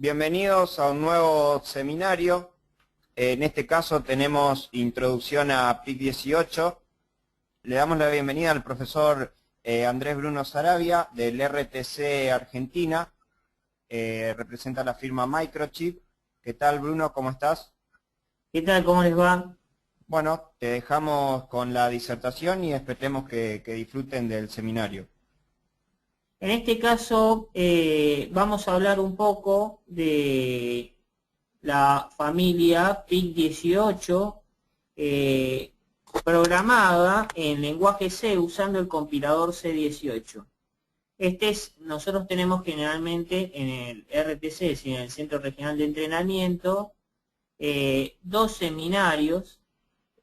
Bienvenidos a un nuevo seminario. En este caso tenemos introducción a PIC18. Le damos la bienvenida al profesor Andrés Bruno Saravia del RTC Argentina. Representa la firma Microchip. ¿Qué tal, Bruno? ¿Cómo estás? ¿Qué tal? ¿Cómo les va? Bueno, te dejamos con la disertación y esperemos que disfruten del seminario. En este caso vamos a hablar un poco de la familia PIC18 programada en lenguaje C usando el compilador C18. Nosotros tenemos generalmente en el RTC, es decir, en el Centro Regional de Entrenamiento, dos seminarios,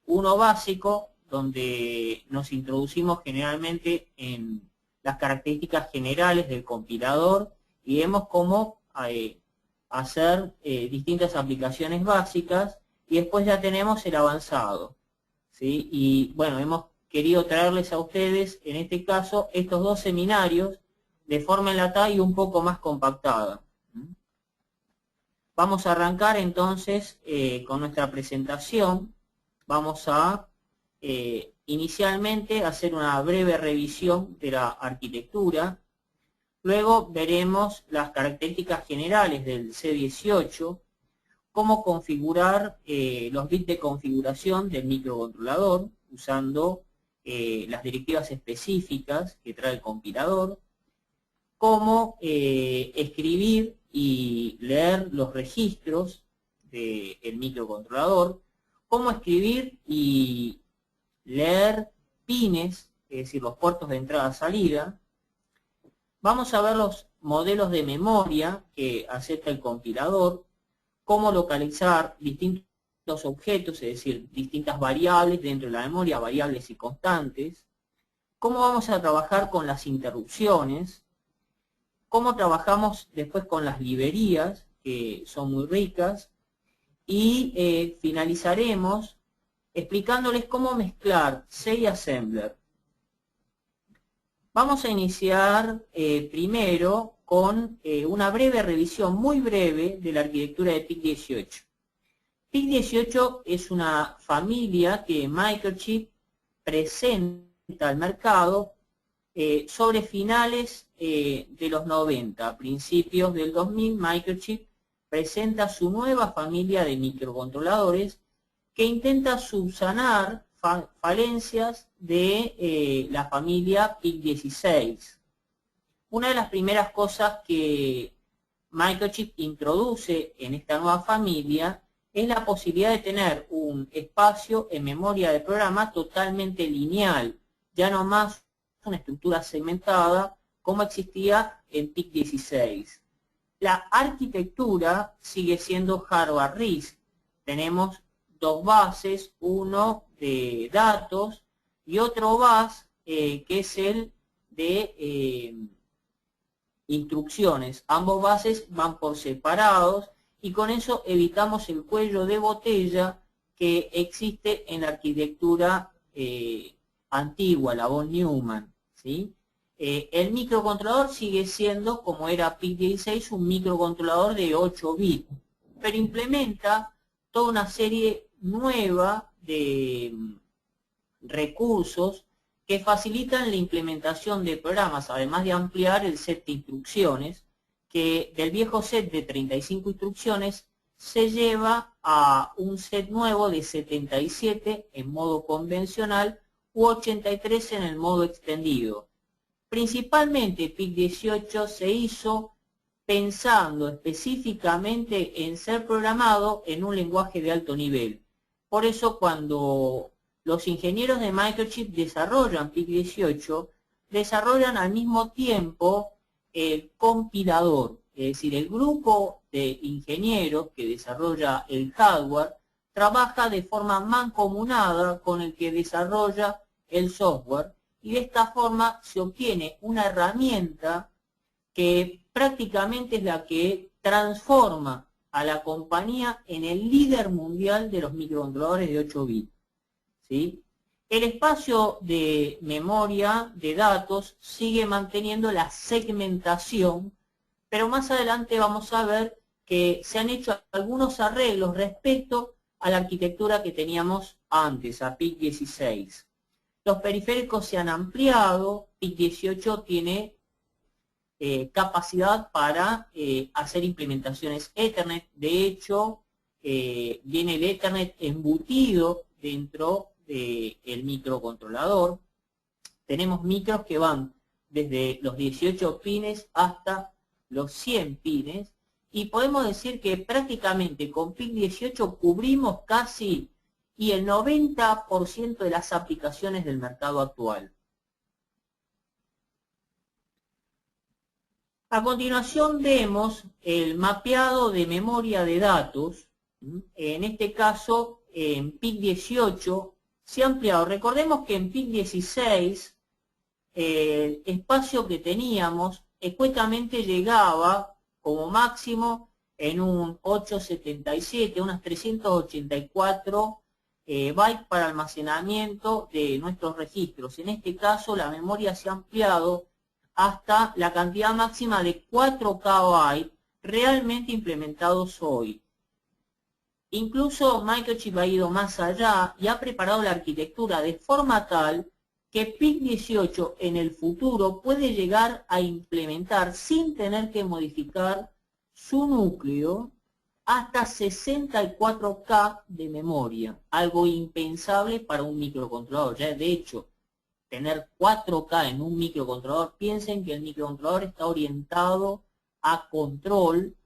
uno básico, donde nos introducimos generalmente en las características generales del compilador y vemos cómo hacer distintas aplicaciones básicas, y después ya tenemos el avanzado, ¿sí? Y bueno, hemos querido traerles a ustedes, en este caso, estos dos seminarios de forma enlatada y un poco más compactada. Vamos a arrancar entonces con nuestra presentación. Vamos a inicialmente hacer una breve revisión de la arquitectura. Luego veremos las características generales del C18, cómo configurar los bits de configuración del microcontrolador usando las directivas específicas que trae el compilador, cómo escribir y leer los registros del microcontrolador, cómo escribir y leer pines, es decir, los puertos de entrada-salida. Vamos a ver los modelos de memoria que acepta el compilador, cómo localizar distintos objetos, es decir, distintas variables dentro de la memoria, variables y constantes, cómo vamos a trabajar con las interrupciones, cómo trabajamos después con las librerías, que son muy ricas, y finalizaremos explicándoles cómo mezclar C y Assembler. Vamos a iniciar primero con una breve revisión, muy breve, de la arquitectura de PIC18. PIC18 es una familia que Microchip presenta al mercado sobre finales de los 90, principios del 2000. Microchip presenta su nueva familia de microcontroladores que intenta subsanar falencias de la familia PIC16. Una de las primeras cosas que Microchip introduce en esta nueva familia es la posibilidad de tener un espacio en memoria de programa totalmente lineal, ya no más una estructura segmentada como existía en PIC16. La arquitectura sigue siendo hardware RISC. Tenemos dos bases, uno de datos y otro bus que es el de instrucciones. Ambos bases van por separados y con eso evitamos el cuello de botella que existe en la arquitectura antigua, la von Neumann, ¿sí? El microcontrolador sigue siendo, como era PIC16, un microcontrolador de 8 bits, pero implementa toda una serie nueva de recursos que facilitan la implementación de programas, además de ampliar el set de instrucciones, que del viejo set de 35 instrucciones se lleva a un set nuevo de 77 en modo convencional u 83 en el modo extendido. Principalmente PIC18 se hizo pensando específicamente en ser programado en un lenguaje de alto nivel. Por eso cuando los ingenieros de Microchip desarrollan PIC18, desarrollan al mismo tiempo el compilador, es decir, el grupo de ingenieros que desarrolla el hardware trabaja de forma mancomunada con el que desarrolla el software, y de esta forma se obtiene una herramienta que prácticamente es la que transforma a la compañía en el líder mundial de los microcontroladores de 8 bits. ¿Sí? El espacio de memoria de datos sigue manteniendo la segmentación, pero más adelante vamos a ver que se han hecho algunos arreglos respecto a la arquitectura que teníamos antes, a PIC16. Los periféricos se han ampliado, PIC18 tiene capacidad para hacer implementaciones Ethernet. De hecho, viene el Ethernet embutido dentro del microcontrolador. Tenemos micros que van desde los 18 pines hasta los 100 pines, y podemos decir que prácticamente con PIC18 cubrimos casi y el 90% de las aplicaciones del mercado actual. A continuación vemos el mapeado de memoria de datos. En este caso, en PIC18 se ha ampliado. Recordemos que en PIC16 el espacio que teníamos escuetamente llegaba como máximo en un 877, unas 384 bytes para almacenamiento de nuestros registros. En este caso la memoria se ha ampliado hasta la cantidad máxima de 4 KB realmente implementados hoy. Incluso Microchip ha ido más allá y ha preparado la arquitectura de forma tal que PIC18 en el futuro puede llegar a implementar sin tener que modificar su núcleo hasta 64K de memoria, algo impensable para un microcontrolador. Ya de hecho, tener 4K en un microcontrolador, piensen que el microcontrolador está orientado a control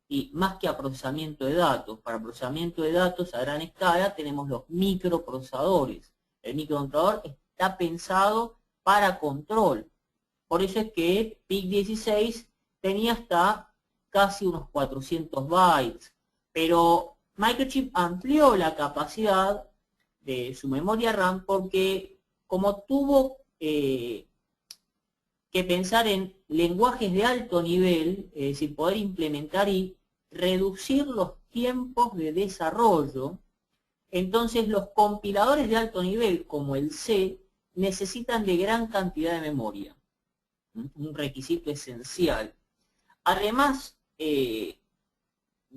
y más que a procesamiento de datos. Para procesamiento de datos a gran escala tenemos los microprocesadores. El microcontrolador está pensado para control. Por eso es que PIC16 tenía hasta casi unos 400 bytes. Pero Microchip amplió la capacidad de su memoria RAM porque como tuvo que pensar en lenguajes de alto nivel, es decir, poder implementar y reducir los tiempos de desarrollo, entonces los compiladores de alto nivel, como el C, necesitan de gran cantidad de memoria. Un requisito esencial. Además, de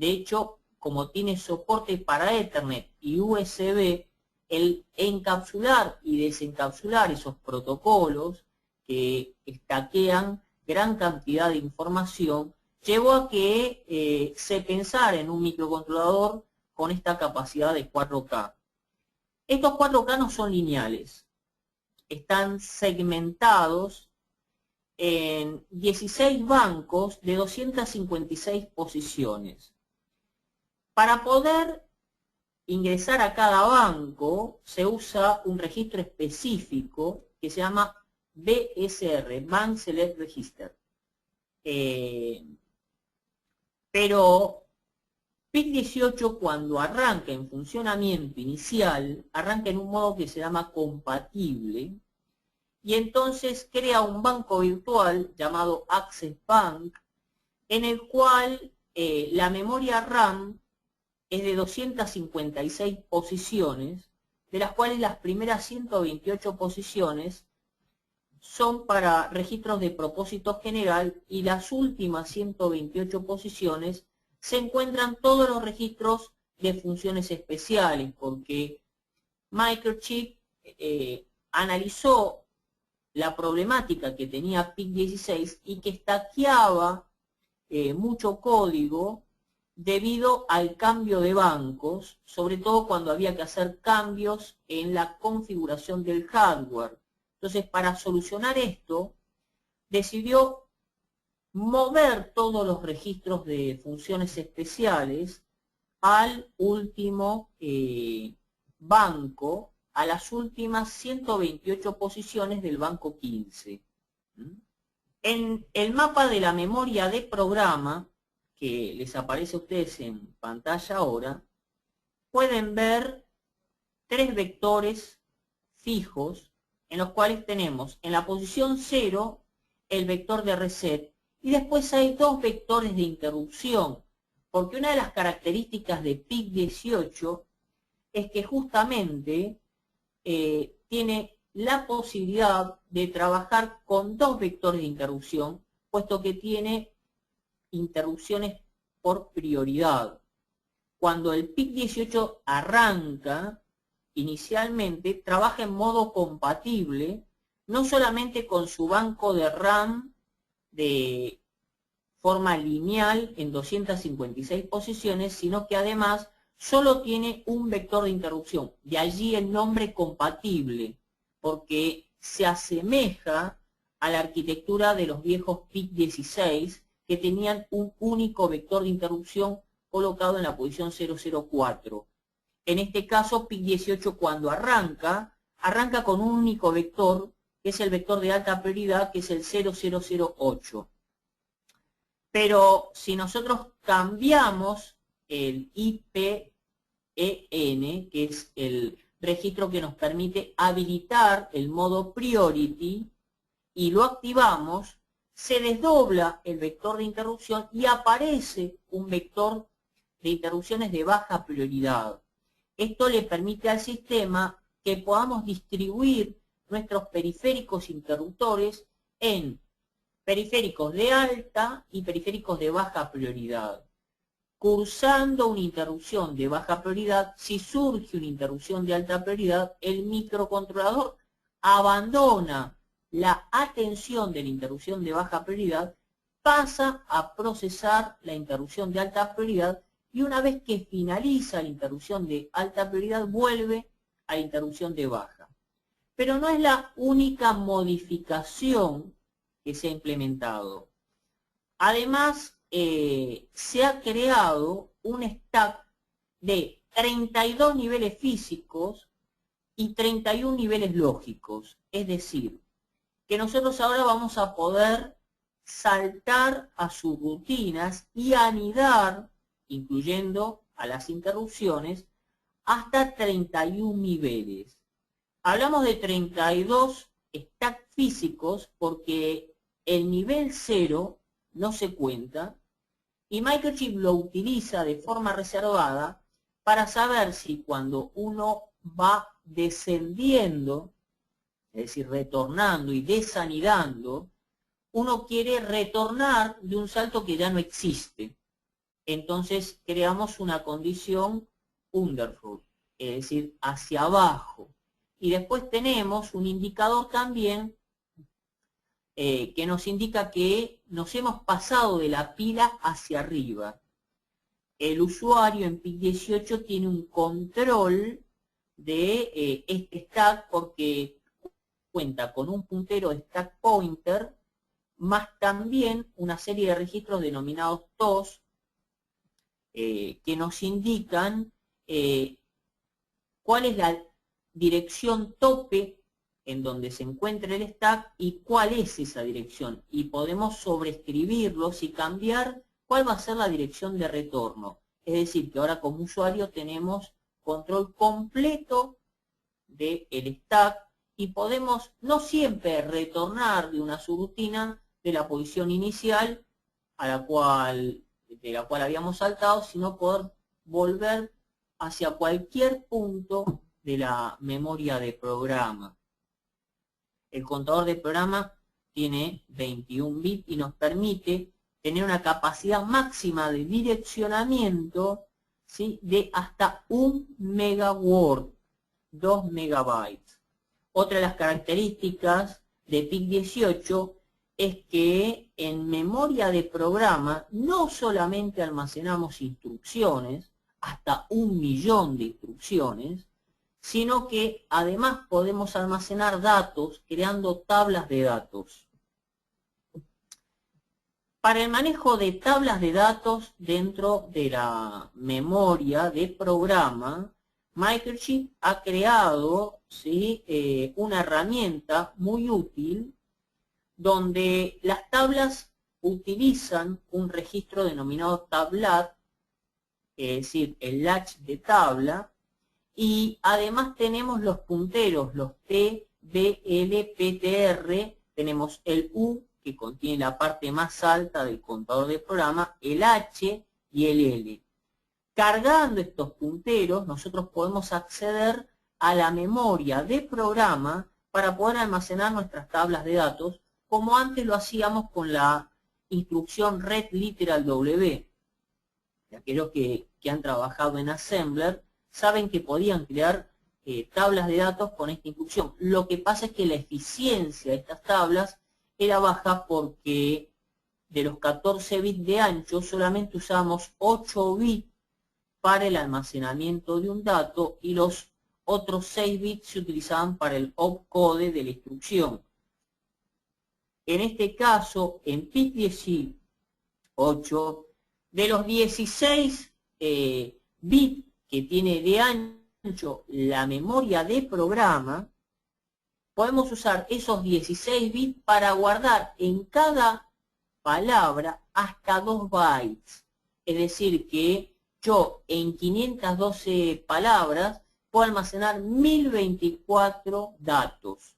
hecho, como tiene soporte para Ethernet y USB, el encapsular y desencapsular esos protocolos que stackean gran cantidad de información, llevó a que se pensara en un microcontrolador con esta capacidad de 4K. Estos 4K no son lineales, están segmentados en 16 bancos de 256 posiciones. Para poder ingresar a cada banco se usa un registro específico que se llama BSR, Bank Select Register. Pero PIC18 cuando arranca en funcionamiento inicial, arranca en un modo que se llama compatible, y entonces crea un banco virtual llamado Access Bank, en el cual la memoria RAM es de 256 posiciones, de las cuales las primeras 128 posiciones son para registros de propósito general y las últimas 128 posiciones se encuentran todos los registros de funciones especiales, porque Microchip analizó la problemática que tenía PIC16 y que stackeaba mucho código debido al cambio de bancos, sobre todo cuando había que hacer cambios en la configuración del hardware. Entonces, para solucionar esto, decidió mover todos los registros de funciones especiales al último banco, a las últimas 128 posiciones del banco 15. En el mapa de la memoria de programa, que les aparece a ustedes en pantalla ahora, pueden ver 3 vectores fijos en los cuales tenemos en la posición 0 el vector de reset y después hay 2 vectores de interrupción, porque una de las características de PIC18 es que justamente tiene la posibilidad de trabajar con 2 vectores de interrupción, puesto que tiene interrupciones por prioridad. Cuando el PIC18 arranca, inicialmente trabaja en modo compatible, no solamente con su banco de RAM de forma lineal en 256 posiciones, sino que además solo tiene un vector de interrupción. De allí el nombre compatible, porque se asemeja a la arquitectura de los viejos PIC16, que tenían un único vector de interrupción colocado en la posición 004. En este caso, PIC18 cuando arranca con un único vector, que es el vector de alta prioridad, que es el 0008. Pero si nosotros cambiamos el IPEN, que es el registro que nos permite habilitar el modo priority, y lo activamos, se desdobla el vector de interrupción y aparece un vector de interrupciones de baja prioridad. Esto le permite al sistema que podamos distribuir nuestros periféricos interruptores en periféricos de alta y periféricos de baja prioridad. Cursando una interrupción de baja prioridad, si surge una interrupción de alta prioridad, el microcontrolador abandona la atención de la interrupción de baja prioridad, pasa a procesar la interrupción de alta prioridad y una vez que finaliza la interrupción de alta prioridad, vuelve a la interrupción de baja. Pero no es la única modificación que se ha implementado. Además, se ha creado un stack de 32 niveles físicos y 31 niveles lógicos. Es decir, que nosotros ahora vamos a poder saltar a subrutinas y anidar, incluyendo a las interrupciones, hasta 31 niveles. Hablamos de 32 stacks físicos porque el nivel 0 no se cuenta y Microchip lo utiliza de forma reservada para saber si cuando uno va descendiendo, es decir, retornando y desanidando, uno quiere retornar de un salto que ya no existe. Entonces creamos una condición underflow, es decir, hacia abajo. Y después tenemos un indicador también que nos indica que nos hemos pasado de la pila hacia arriba. El usuario en PIC18 tiene un control de este stack porque cuenta con un puntero stack pointer, más también una serie de registros denominados TOS, que nos indican cuál es la dirección tope en donde se encuentra el stack y cuál es esa dirección. Y podemos sobreescribirlos y cambiar cuál va a ser la dirección de retorno. Es decir, que ahora como usuario tenemos control completo del stack y podemos no siempre retornar de una subrutina de la posición inicial de la cual habíamos saltado, sino poder volver hacia cualquier punto de la memoria de programa. El contador de programa tiene 21 bits y nos permite tener una capacidad máxima de direccionamiento, ¿sí?, de hasta 1 megaword, 2 megabytes. Otra de las características de PIC18 es que en memoria de programa no solamente almacenamos instrucciones, hasta 1 millón de instrucciones, sino que además podemos almacenar datos creando tablas de datos. Para el manejo de tablas de datos dentro de la memoria de programa, Microchip ha creado, ¿sí?, una herramienta muy útil donde las tablas utilizan un registro denominado tablat, es decir, el latch de tabla, y además tenemos los punteros, los P, B, L, PTR, tenemos el U, que contiene la parte más alta del contador de programa, el H y el L. Cargando estos punteros, nosotros podemos acceder a la memoria de programa para poder almacenar nuestras tablas de datos, como antes lo hacíamos con la instrucción read literal W. aquellos que han trabajado en Assembler saben que podían crear tablas de datos con esta instrucción. Lo que pasa es que la eficiencia de estas tablas era baja porque de los 14 bits de ancho solamente usamos 8 bits para el almacenamiento de un dato y los otros 6 bits se utilizaban para el opcode de la instrucción. En este caso, en PIC18, de los 16 bits que tiene de ancho la memoria de programa, podemos usar esos 16 bits para guardar en cada palabra hasta 2 bytes. Es decir, que yo en 512 palabras puedo almacenar 1024 datos.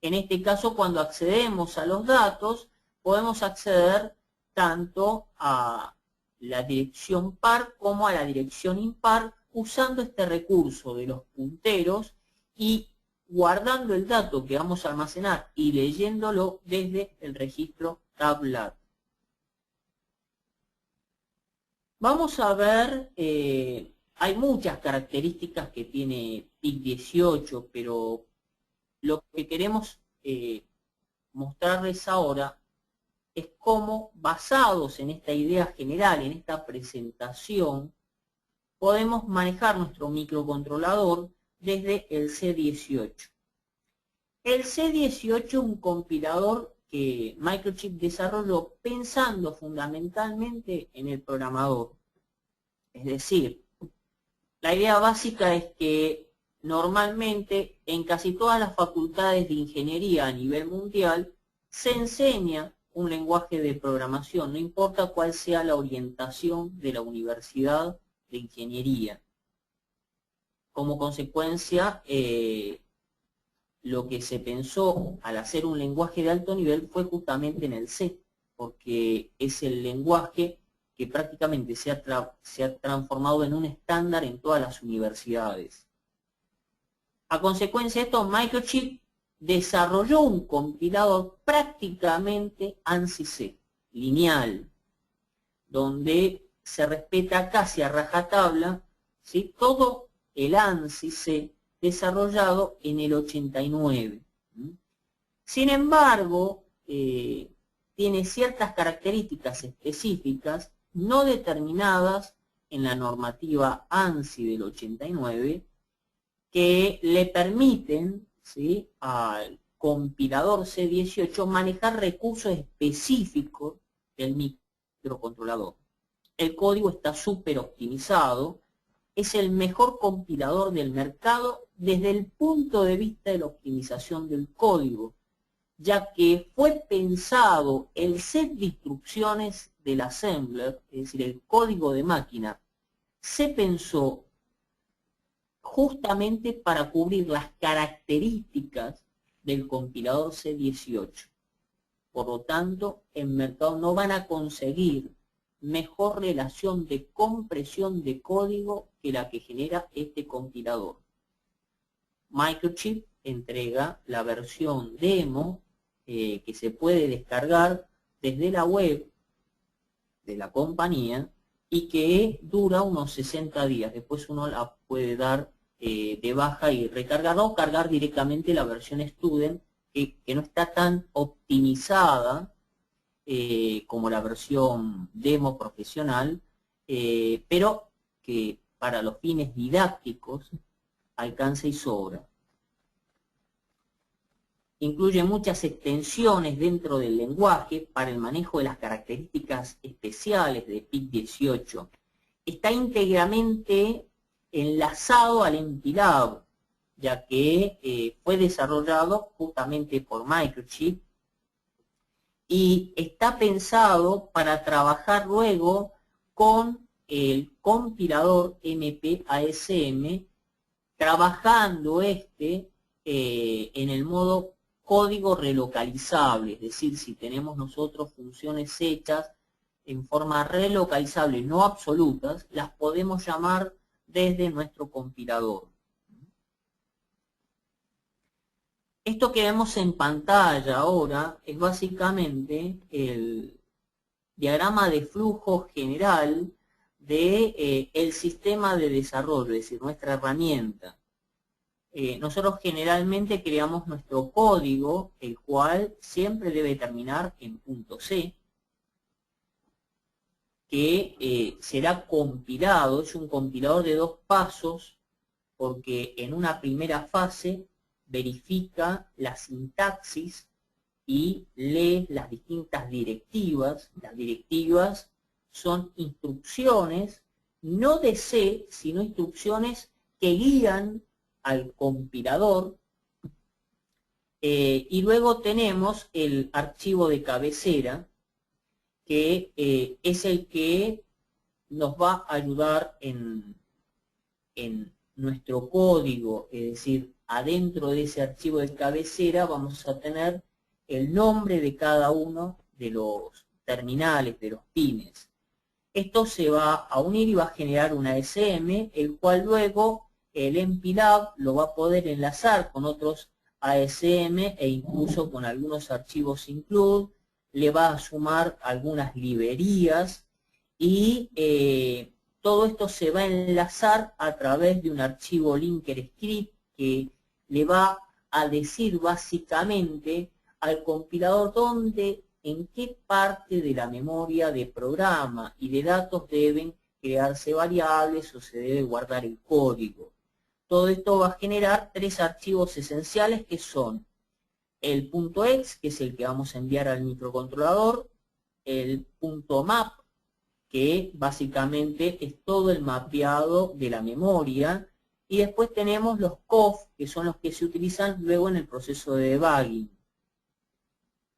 En este caso, cuando accedemos a los datos, podemos acceder tanto a la dirección par como a la dirección impar usando este recurso de los punteros y guardando el dato que vamos a almacenar y leyéndolo desde el registro tabular. Vamos a ver, hay muchas características que tiene PIC18, pero lo que queremos mostrarles ahora es cómo, basados en esta idea general, en esta presentación, podemos manejar nuestro microcontrolador desde el C18. El C18 es un compilador que Microchip desarrolló pensando fundamentalmente en el programador. Es decir, la idea básica es que normalmente en casi todas las facultades de ingeniería a nivel mundial se enseña un lenguaje de programación, no importa cuál sea la orientación de la universidad de ingeniería. Como consecuencia, lo que se pensó al hacer un lenguaje de alto nivel fue justamente en el C, porque es el lenguaje que prácticamente se ha transformado en un estándar en todas las universidades. A consecuencia de esto, Microchip desarrolló un compilador prácticamente ANSI-C, lineal, donde se respeta casi a rajatabla, ¿sí?, todo el ANSI-C desarrollado en el 89. Sin embargo, tiene ciertas características específicas no determinadas en la normativa ANSI del 89 que le permiten, ¿sí?, al compilador C18 manejar recursos específicos del microcontrolador. El código está súper optimizado, es el mejor compilador del mercado desde el punto de vista de la optimización del código, ya que fue pensado el set de instrucciones del assembler, es decir, el código de máquina, se pensó justamente para cubrir las características del compilador C18. Por lo tanto, en mercado no van a conseguir mejor relación de compresión de código que la que genera este compilador. Microchip entrega la versión demo que se puede descargar desde la web de la compañía y que dura unos 60 días. Después uno la puede dar de baja y recargar o cargar directamente la versión Student que no está tan optimizada como la versión demo profesional, pero que para los fines didácticos alcanza y sobra. Incluye muchas extensiones dentro del lenguaje para el manejo de las características especiales de PIC18. Está íntegramente enlazado al MPLAB, ya que fue desarrollado justamente por Microchip y está pensado para trabajar luego con el compilador MPASM, trabajando en el modo código relocalizable, es decir, si tenemos nosotros funciones hechas en forma relocalizable, no absolutas, las podemos llamar desde nuestro compilador. Esto que vemos en pantalla ahora es básicamente el diagrama de flujo general de el sistema de desarrollo, es decir, nuestra herramienta. Nosotros generalmente creamos nuestro código, el cual siempre debe terminar en .c, que será compilado, es un compilador de 2 pasos, porque en una primera fase verifica la sintaxis y lee las distintas directivas. Las directivas son instrucciones, no de C, sino instrucciones que guían al compilador. Y luego tenemos el archivo de cabecera, que es el que nos va a ayudar en nuestro código, es decir, adentro de ese archivo de cabecera vamos a tener el nombre de cada uno de los terminales, de los pines. Esto se va a unir y va a generar una ASM, el cual luego el MPLAB lo va a poder enlazar con otros ASM e incluso con algunos archivos include, le va a sumar algunas librerías y todo esto se va a enlazar a través de un archivo linker script que le va a decir básicamente al compilador dónde, en qué parte de la memoria de programa y de datos deben crearse variables o se debe guardar el código. Todo esto va a generar 3 archivos esenciales que son el .exe, que es el que vamos a enviar al microcontrolador, el .map, que básicamente es todo el mapeado de la memoria, y después tenemos los COF, que son los que se utilizan luego en el proceso de debugging.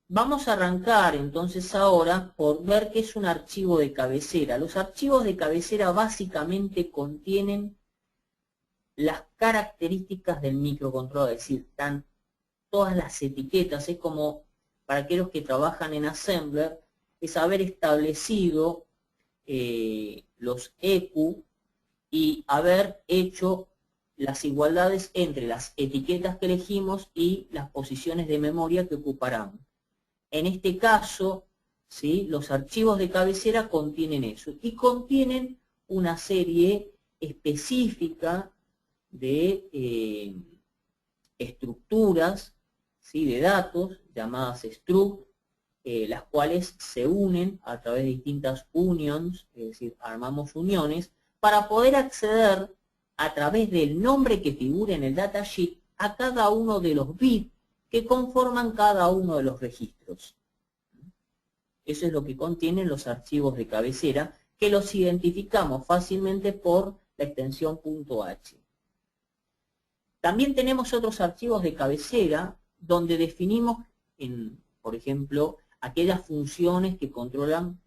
Vamos a arrancar entonces ahora por ver qué es un archivo de cabecera. Los archivos de cabecera básicamente contienen las características del microcontrolador, es decir, están todas las etiquetas. Es como para aquellos que trabajan en Assembler, es haber establecido los EQ y haber hecho las igualdades entre las etiquetas que elegimos y las posiciones de memoria que ocuparán. En este caso, ¿sí?, los archivos de cabecera contienen eso y contienen una serie específica de estructuras, ¿sí?, de datos llamadas struct, las cuales se unen a través de distintas unions, es decir, armamos uniones, para poder acceder a través del nombre que figura en el datasheet a cada uno de los bits que conforman cada uno de los registros. Eso es lo que contienen los archivos de cabecera, que los identificamos fácilmente por la extensión .h. También tenemos otros archivos de cabecera donde definimos, por ejemplo, aquellas funciones que controlan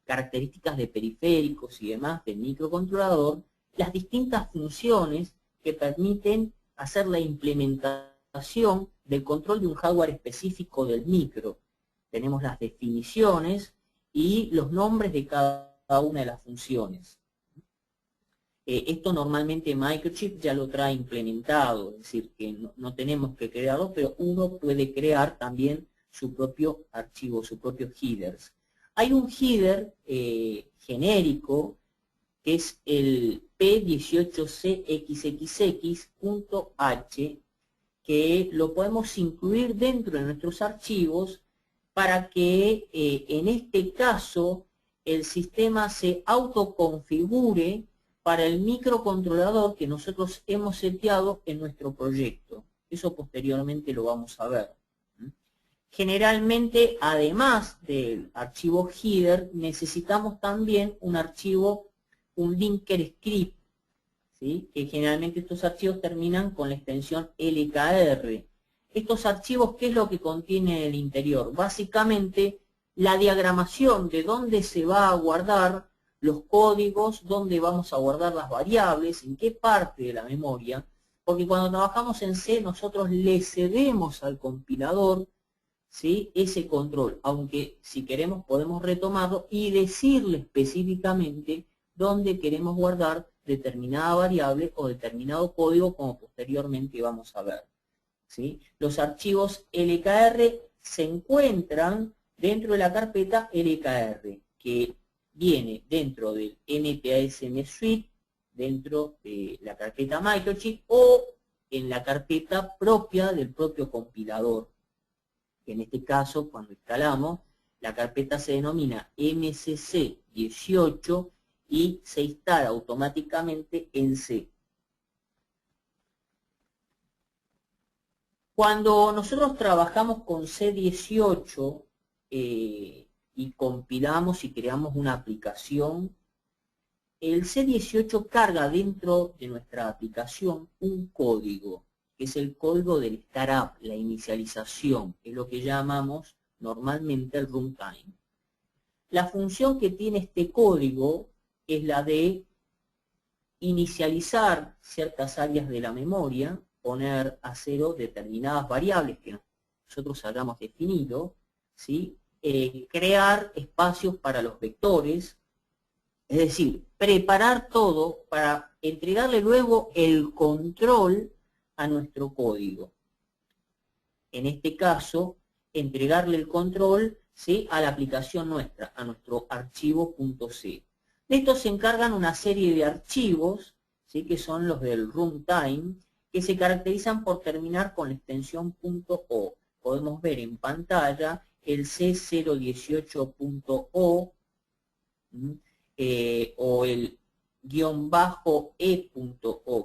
características de periféricos y demás del microcontrolador, las distintas funciones que permiten hacer la implementación del control de un hardware específico del micro. Tenemos las definiciones y los nombres de cada una de las funciones. Esto normalmente Microchip ya lo trae implementado, es decir, que no tenemos que crearlo, pero uno puede crear también su propio archivo, sus propios headers. Hay un header genérico que es el P18CXXX.h, que lo podemos incluir dentro de nuestros archivos para que en este caso el sistema se autoconfigure para el microcontrolador que nosotros hemos seteado en nuestro proyecto. Eso posteriormente lo vamos a ver. Generalmente, además del archivo header, necesitamos también un archivo, un linker script, ¿sí?, que generalmente estos archivos terminan con la extensión LKR. Estos archivos, ¿qué es lo que contienen en el interior? Básicamente, la diagramación de dónde se va a guardar los códigos, dónde vamos a guardar las variables, en qué parte de la memoria, porque cuando trabajamos en C nosotros le cedemos al compilador, ¿sí?, ese control, aunque si queremos podemos retomarlo y decirle específicamente dónde queremos guardar determinada variable o determinado código, como posteriormente vamos a ver, ¿sí? Los archivos LKR se encuentran dentro de la carpeta LKR, que viene dentro del NPASM Suite, dentro de la carpeta Microchip o en la carpeta propia del propio compilador. Que en este caso, cuando instalamos, la carpeta se denomina MCC18 y se instala automáticamente en C. Cuando nosotros trabajamos con C18 y compilamos y creamos una aplicación, el C18 carga dentro de nuestra aplicación un código, que es el código del startup, la inicialización, que es lo que llamamos normalmente el runtime. La función que tiene este código es la de inicializar ciertas áreas de la memoria, poner a cero determinadas variables que nosotros hayamos definido, ¿sí? Crear espacios para los vectores, es decir, preparar todo para entregarle luego el control a nuestro código. En este caso, entregarle el control, ¿sí?, a la aplicación nuestra, a nuestro archivo .c. De esto se encargan una serie de archivos, ¿sí?, que son los del runtime, que se caracterizan por terminar con la extensión .o. Podemos ver en pantalla el C018.o o el -e.o,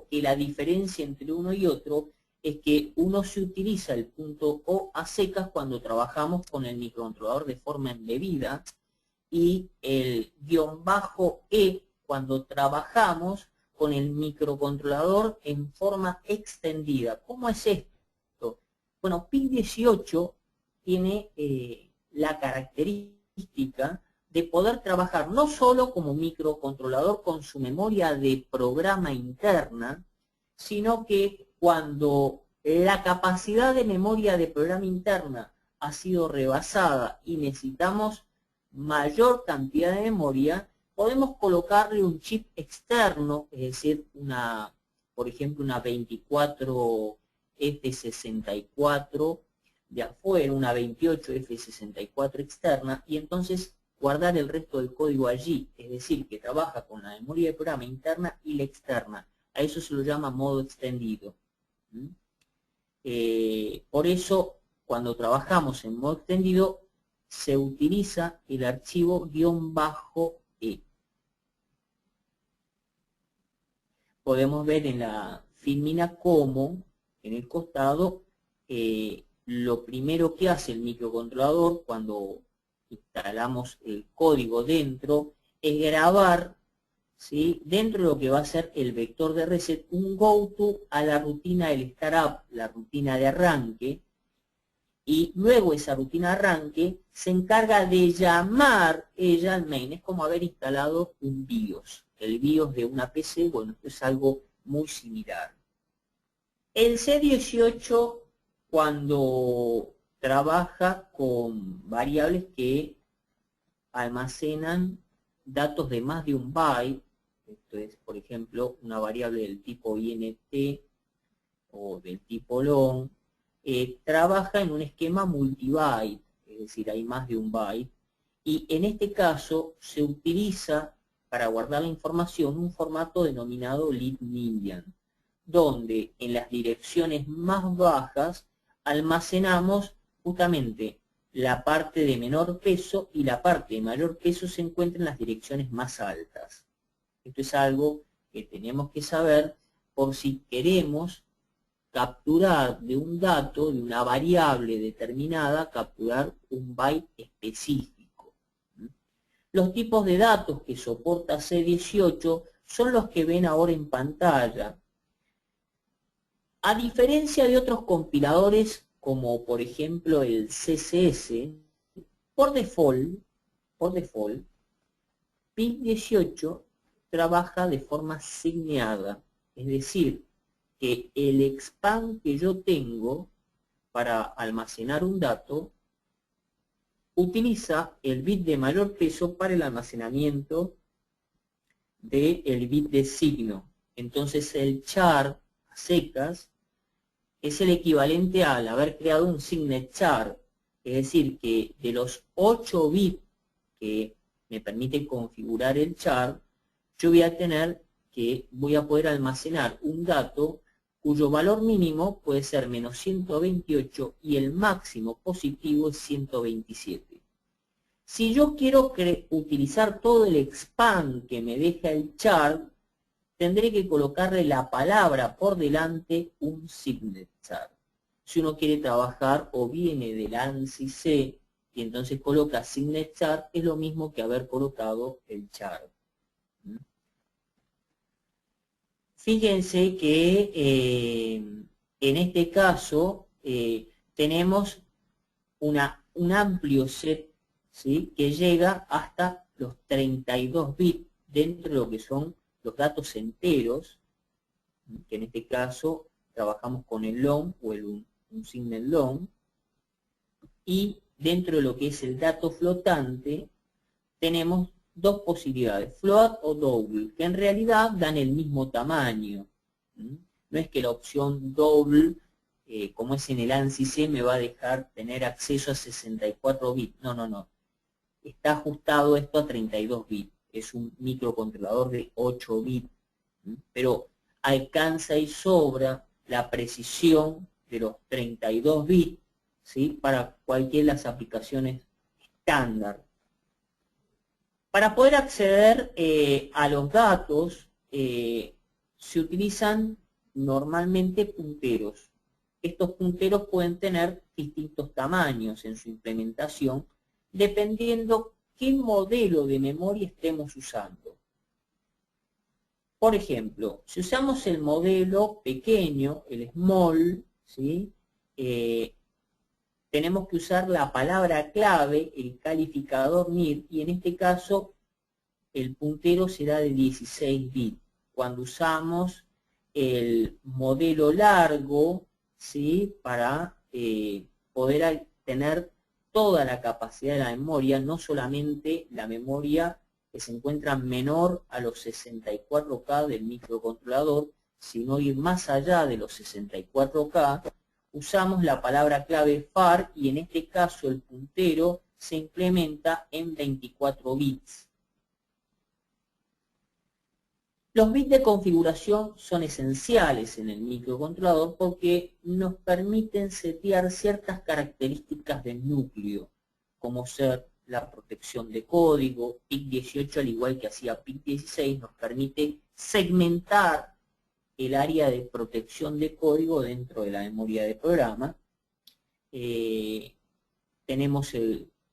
que la diferencia entre uno y otro es que uno se utiliza el .o a secas cuando trabajamos con el microcontrolador de forma embebida y el -e cuando trabajamos con el microcontrolador en forma extendida. ¿Cómo es esto? Bueno, PIC18 tiene la característica de poder trabajar no solo como microcontrolador con su memoria de programa interna, sino que cuando la capacidad de memoria de programa interna ha sido rebasada y necesitamos mayor cantidad de memoria, podemos colocarle un chip externo, es decir, por ejemplo, una 24F64 de afuera, una 28F64 externa, y entonces guardar el resto del código allí, es decir, que trabaja con la memoria de programa interna y la externa. A eso se lo llama modo extendido. Por eso, cuando trabajamos en modo extendido, se utiliza el archivo -e. Podemos ver en la filmina cómo, en el costado, lo primero que hace el microcontrolador cuando instalamos el código dentro es grabar, ¿sí?, dentro de lo que va a ser el vector de reset, un goto a la rutina del startup, la rutina de arranque, y luego esa rutina de arranque se encarga de llamar ella al main. Es como haber instalado un BIOS. El BIOS de una PC, bueno, esto es algo muy similar. El C18, cuando trabaja con variables que almacenan datos de más de un byte, esto es, por ejemplo, una variable del tipo int o del tipo long, trabaja en un esquema multibyte, es decir, hay más de un byte, y en este caso se utiliza para guardar la información un formato denominado LibNidian, donde en las direcciones más bajas almacenamos justamente la parte de menor peso y la parte de mayor peso se encuentra en las direcciones más altas. Esto es algo que tenemos que saber por si queremos capturar de un dato, de una variable determinada, capturar un byte específico. Los tipos de datos que soporta C18 son los que ven ahora en pantalla. A diferencia de otros compiladores, como por ejemplo el CCS, por default, PIC18 trabaja de forma signeada, es decir, que el expand que yo tengo para almacenar un dato utiliza el bit de mayor peso para el almacenamiento del bit de signo. Entonces el char a secas es el equivalente al haber creado un signet char, es decir, que de los 8 bits que me permite configurar el char, yo voy a poder almacenar un dato cuyo valor mínimo puede ser menos 128 y el máximo positivo es 127. Si yo quiero utilizar todo el expand que me deja el char, tendré que colocarle la palabra por delante un signet char. Si uno quiere trabajar o viene del ANSI C y entonces coloca signet char, es lo mismo que haber colocado el char. Fíjense que en este caso tenemos un amplio set, ¿sí?, que llega hasta los 32 bits dentro de lo que son los datos enteros, que en este caso trabajamos con el long o un signet long, y dentro de lo que es el dato flotante tenemos dos posibilidades, float o double, que en realidad dan el mismo tamaño. No es que la opción double, como es en el ANSI C, me va a dejar tener acceso a 64 bits. No, no, no. Está ajustado esto a 32 bits. Es un microcontrolador de 8 bits. Pero alcanza y sobra la precisión de los 32 bits, ¿sí?, para cualquiera de las aplicaciones estándar. Para poder acceder a los datos, se utilizan normalmente punteros. Estos punteros pueden tener distintos tamaños en su implementación, dependiendo qué modelo de memoria estemos usando. Por ejemplo, si usamos el modelo pequeño, el small, ¿sí?, tenemos que usar la palabra clave, el calificador NIR, y en este caso el puntero será de 16 bits. Cuando usamos el modelo largo, ¿sí?, para poder tener toda la capacidad de la memoria, no solamente la memoria que se encuentra menor a los 64K del microcontrolador, sino ir más allá de los 64K, usamos la palabra clave FAR y en este caso el puntero se implementa en 24 bits. Los bits de configuración son esenciales en el microcontrolador porque nos permiten setear ciertas características del núcleo, como ser la protección de código. PIC18, al igual que hacía PIC16, nos permite segmentar el área de protección de código dentro de la memoria de programa. Tenemos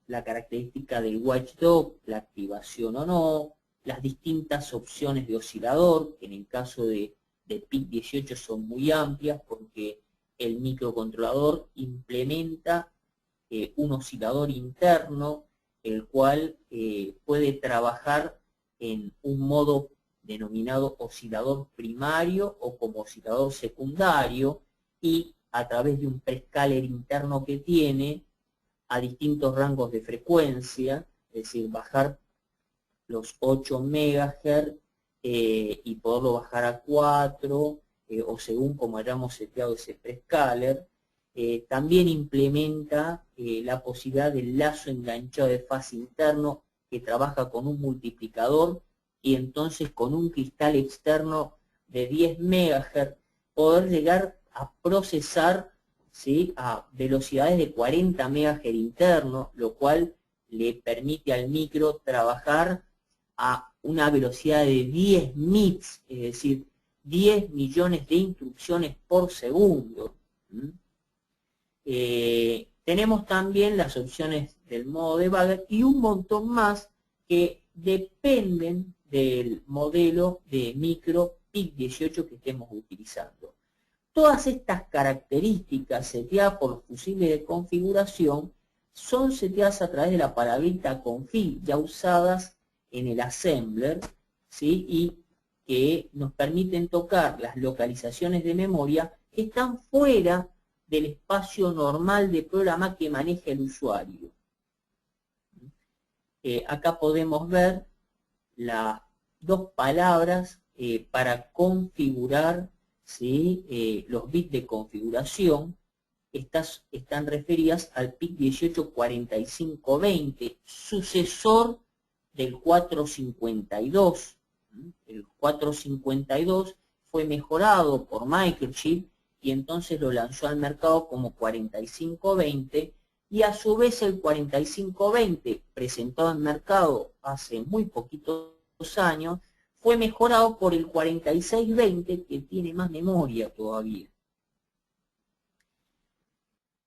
la característica del watchdog, la activación o no, las distintas opciones de oscilador, que en el caso de PIC18 son muy amplias porque el microcontrolador implementa un oscilador interno, el cual puede trabajar en un modo denominado oscilador primario o como oscilador secundario, y a través de un prescaler interno que tiene a distintos rangos de frecuencia, es decir, bajar los 8 MHz y poderlo bajar a 4 o según como hayamos seteado ese prescaler. También implementa la posibilidad del lazo enganchado de fase interno, que trabaja con un multiplicador y entonces con un cristal externo de 10 MHz poder llegar a procesar, ¿sí?, a velocidades de 40 MHz interno, lo cual le permite al micro trabajar a una velocidad de 10 MIPS, es decir, 10 millones de instrucciones por segundo. Tenemos también las opciones del modo debugger y un montón más que dependen del modelo de micro PIC18 que estemos utilizando. Todas estas características seteadas por los fusibles de configuración son seteadas a través de la palabrita config, ya usadas en el assembler, ¿sí?, y que nos permiten tocar las localizaciones de memoria que están fuera del espacio normal de programa que maneja el usuario. Acá podemos ver las dos palabras para configurar, ¿sí?, los bits de configuración. Estas están referidas al PIC184520, sucesor del 452. El 452 fue mejorado por Microchip y entonces lo lanzó al mercado como 4520, y a su vez el 4520, presentado en mercado hace muy poquitos años, fue mejorado por el 4620, que tiene más memoria todavía.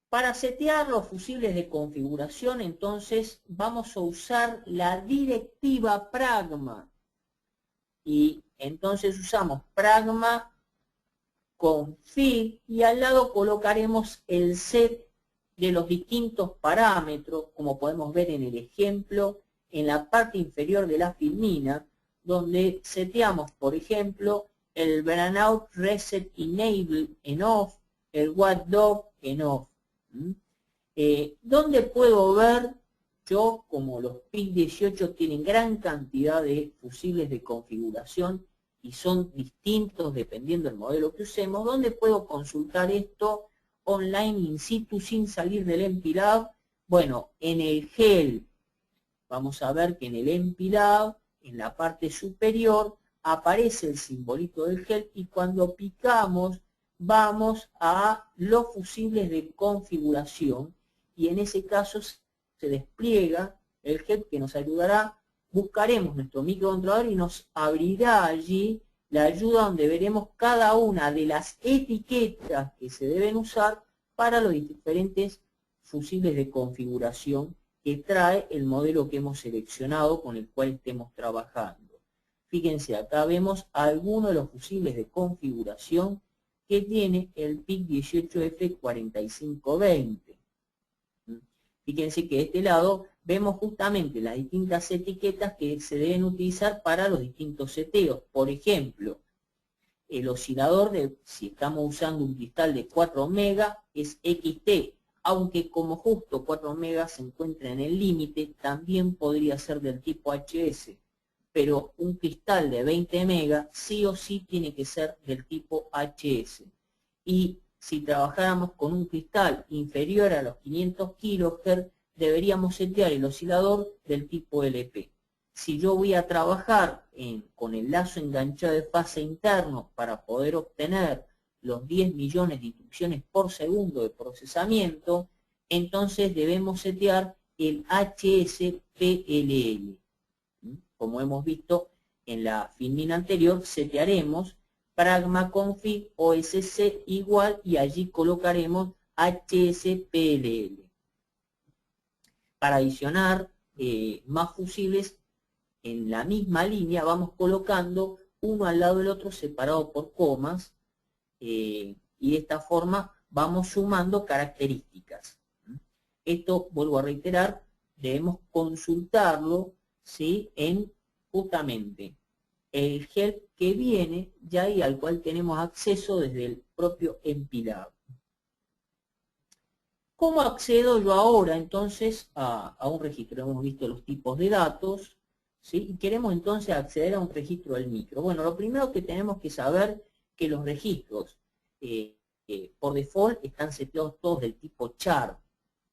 Para setear los fusibles de configuración, entonces, vamos a usar la directiva Pragma. Y entonces usamos Pragma config y al lado colocaremos el set de los distintos parámetros, como podemos ver en el ejemplo, en la parte inferior de la filmina, donde seteamos, por ejemplo, el Burnout Reset Enable en off, el Watchdog en off. ¿Dónde puedo ver yo, como los PIC18 tienen gran cantidad de fusibles de configuración y son distintos dependiendo del modelo que usemos, dónde puedo consultar esto online in situ sin salir del MPLAB? Bueno, en el GEL. Vamos a ver que en el MPLAB, en la parte superior, aparece el simbolito del GEL y cuando picamos vamos a los fusibles de configuración y en ese caso se despliega el GEL que nos ayudará. Buscaremos nuestro microcontrolador y nos abrirá allí la ayuda donde veremos cada una de las etiquetas que se deben usar para los diferentes fusibles de configuración que trae el modelo que hemos seleccionado con el cual estemos trabajando. Fíjense, acá vemos algunos de los fusibles de configuración que tiene el PIC18F4520. Fíjense que de este lado vemos justamente las distintas etiquetas que se deben utilizar para los distintos seteos. Por ejemplo, el oscilador, si estamos usando un cristal de 4 megas, es XT, aunque como justo 4 megas se encuentra en el límite, también podría ser del tipo HS. Pero un cristal de 20 megas sí o sí tiene que ser del tipo HS. Y si trabajáramos con un cristal inferior a los 500 kHz, deberíamos setear el oscilador del tipo LP. Si yo voy a trabajar con el lazo enganchado de fase interno para poder obtener los 10 millones de instrucciones por segundo de procesamiento, entonces debemos setear el HSPLL. Como hemos visto en la filmina anterior, setearemos Pragma config OSC igual y allí colocaremos HSPLL. Para adicionar más fusibles en la misma línea vamos colocando uno al lado del otro separado por comas y de esta forma vamos sumando características. Esto, vuelvo a reiterar, debemos consultarlo, ¿sí?, en justamente el help que viene ya y al cual tenemos acceso desde el propio MPLAB. ¿Cómo accedo yo ahora entonces a un registro? Hemos visto los tipos de datos, ¿sí? Y queremos entonces acceder a un registro del micro. Bueno, lo primero que tenemos que saber que los registros por default están seteados todos del tipo char,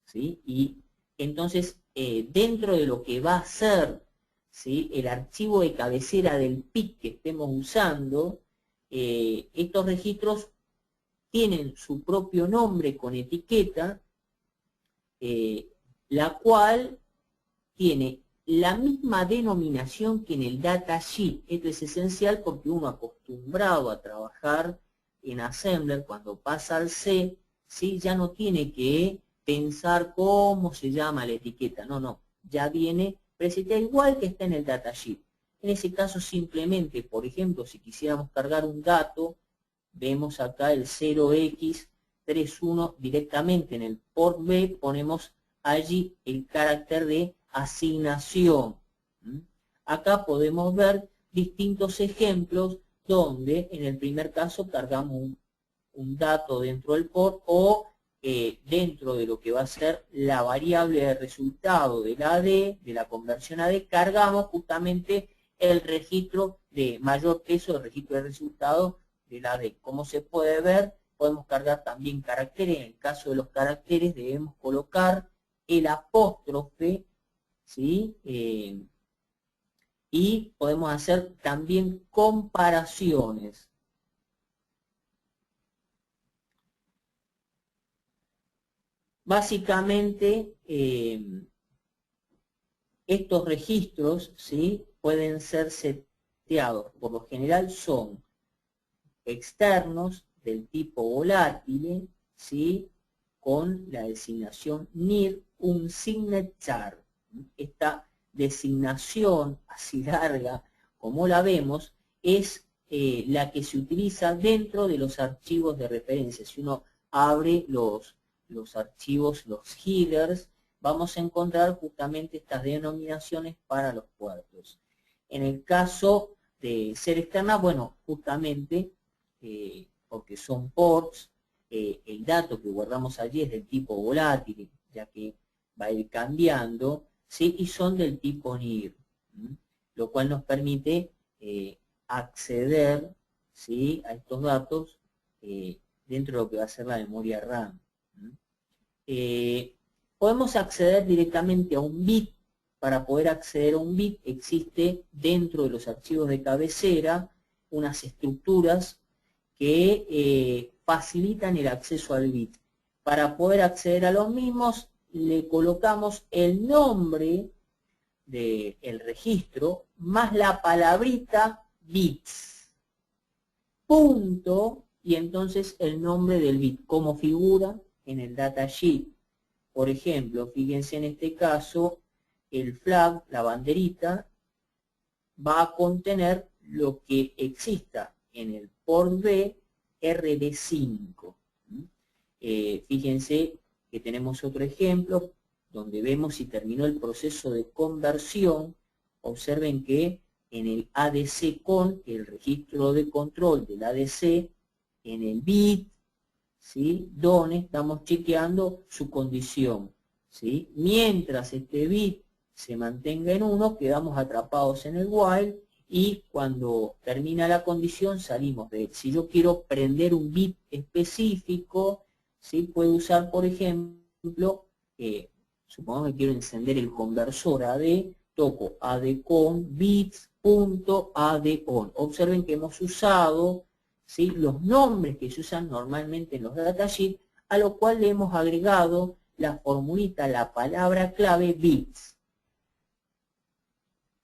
¿sí? Y entonces dentro de lo que va a ser, ¿sí?, el archivo de cabecera del PIC que estemos usando, estos registros tienen su propio nombre con etiqueta, la cual tiene la misma denominación que en el datasheet. Esto es esencial porque uno acostumbrado a trabajar en Assembler, cuando pasa al C, ¿sí?, ya no tiene que pensar cómo se llama la etiqueta. No, ya viene presencial igual que está en el datasheet. En ese caso simplemente, por ejemplo, si quisiéramos cargar un dato, vemos acá el 0x31 directamente en el port B, ponemos allí el carácter de asignación. Acá podemos ver distintos ejemplos donde en el primer caso cargamos un dato dentro del port o dentro de lo que va a ser la variable de resultado del AD, de la conversión AD, cargamos justamente el registro de mayor peso, el registro de resultado del AD. Como se puede ver, podemos cargar también caracteres. En el caso de los caracteres debemos colocar el apóstrofe, ¿sí?, y podemos hacer también comparaciones. Básicamente, estos registros, ¿sí?, pueden ser seteados. Por lo general son externos del tipo volátil, ¿sí?, con la designación NIR, un signet char. Esta designación así larga, como la vemos, es la que se utiliza dentro de los archivos de referencia. Si uno abre los archivos, los headers, vamos a encontrar justamente estas denominaciones para los puertos. En el caso de ser externa, bueno, justamente porque son ports, el dato que guardamos allí es del tipo volátil, ya que va a ir cambiando, ¿sí?, y son del tipo NIR, lo cual nos permite acceder, ¿sí?, a estos datos dentro de lo que va a ser la memoria RAM. Podemos acceder directamente a un bit. Para poder acceder a un bit existe dentro de los archivos de cabecera unas estructuras que facilitan el acceso al bit. Para poder acceder a los mismos le colocamos el nombre del registro más la palabrita bits, punto, y entonces el nombre del bit como figura en el datasheet. Por ejemplo, fíjense en este caso, el flag, la banderita, va a contener lo que exista en el port B RB5. Fíjense que tenemos otro ejemplo donde vemos si terminó el proceso de conversión. Observen que en el ADC con, el registro de control del ADC, en el bit, ¿sí?, donde estamos chequeando su condición, ¿sí? Mientras este bit se mantenga en 1, quedamos atrapados en el while, y cuando termina la condición salimos de él. Si yo quiero prender un bit específico, ¿sí?, puedo usar, por ejemplo, supongamos que quiero encender el conversor AD, toco ADCON bits.ADON. Observen que hemos usado, ¿sí?, los nombres que se usan normalmente en los datasheets, a lo cual le hemos agregado la formulita, la palabra clave bits.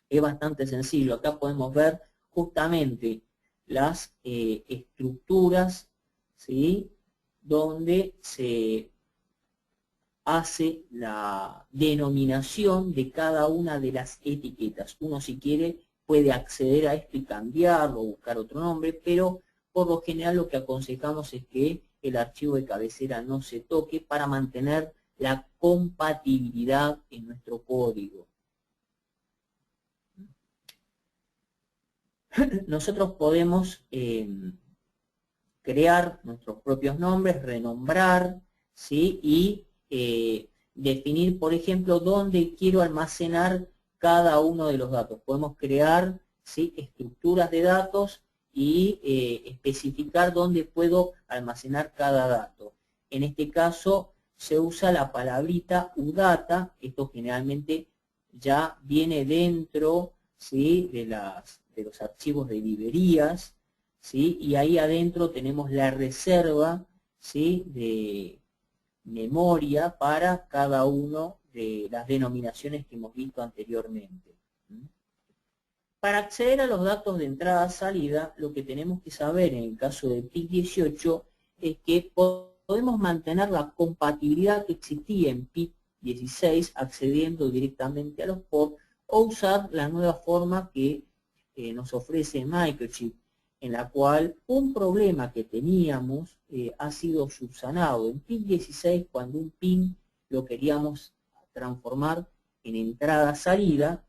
Es bastante sencillo. Acá podemos ver justamente las estructuras, ¿sí?, donde se hace la denominación de cada una de las etiquetas. Uno, si quiere, puede acceder a esto y cambiarlo o buscar otro nombre, pero por lo general lo que aconsejamos es que el archivo de cabecera no se toque para mantener la compatibilidad en nuestro código. Nosotros podemos crear nuestros propios nombres, renombrar, ¿sí?, y definir, por ejemplo, dónde quiero almacenar cada uno de los datos. Podemos crear, ¿sí?, estructuras de datos y especificar dónde puedo almacenar cada dato. En este caso se usa la palabrita udata. Esto generalmente ya viene dentro, ¿sí?, de los archivos de librerías, ¿sí?, y ahí adentro tenemos la reserva, ¿sí?, de memoria para cada uno de las denominaciones que hemos visto anteriormente. Para acceder a los datos de entrada-salida, lo que tenemos que saber en el caso de PIC18 es que podemos mantener la compatibilidad que existía en PIC16 accediendo directamente a los ports, o usar la nueva forma que nos ofrece Microchip, en la cual un problema que teníamos ha sido subsanado. En PIC16, cuando un pin lo queríamos transformar en entrada-salida,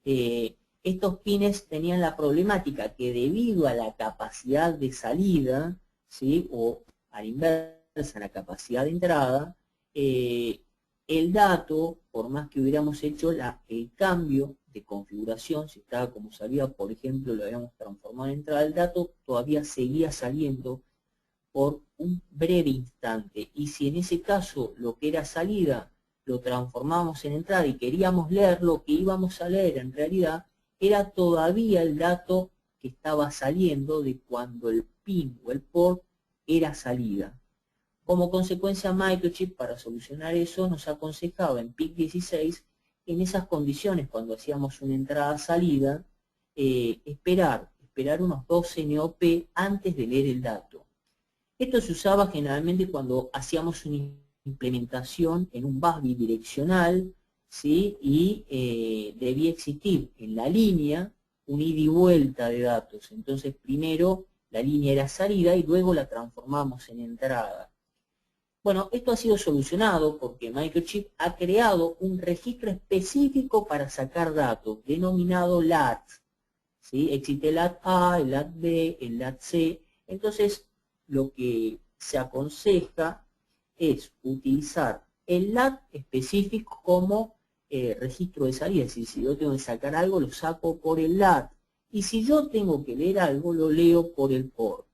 estos pines tenían la problemática que debido a la capacidad de salida, ¿sí?, o a la inversa, la capacidad de entrada, el dato, por más que hubiéramos hecho el cambio de configuración, si estaba como salida, por ejemplo, lo habíamos transformado en entrada, el dato todavía seguía saliendo por un breve instante. Y si en ese caso lo que era salida lo transformamos en entrada y queríamos leer, lo que íbamos a leer en realidad era todavía el dato que estaba saliendo de cuando el pin o el port era salida. Como consecuencia, Microchip, para solucionar eso, nos aconsejaba en PIC16, en esas condiciones, cuando hacíamos una entrada-salida, esperar unos 12 NOP antes de leer el dato. Esto se usaba generalmente cuando hacíamos una implementación en un bus bidireccional, ¿sí? Y debía existir en la línea un ida y vuelta de datos. Entonces primero la línea era salida y luego la transformamos en entrada. Bueno, esto ha sido solucionado porque Microchip ha creado un registro específico para sacar datos, denominado LAT. ¿Sí? Existe el LAT A, el LAT B, el LAT C. Entonces, lo que se aconseja es utilizar el LAT específico como registro de salida. Es decir, si yo tengo que sacar algo, lo saco por el LAT. Y si yo tengo que leer algo, lo leo por el port.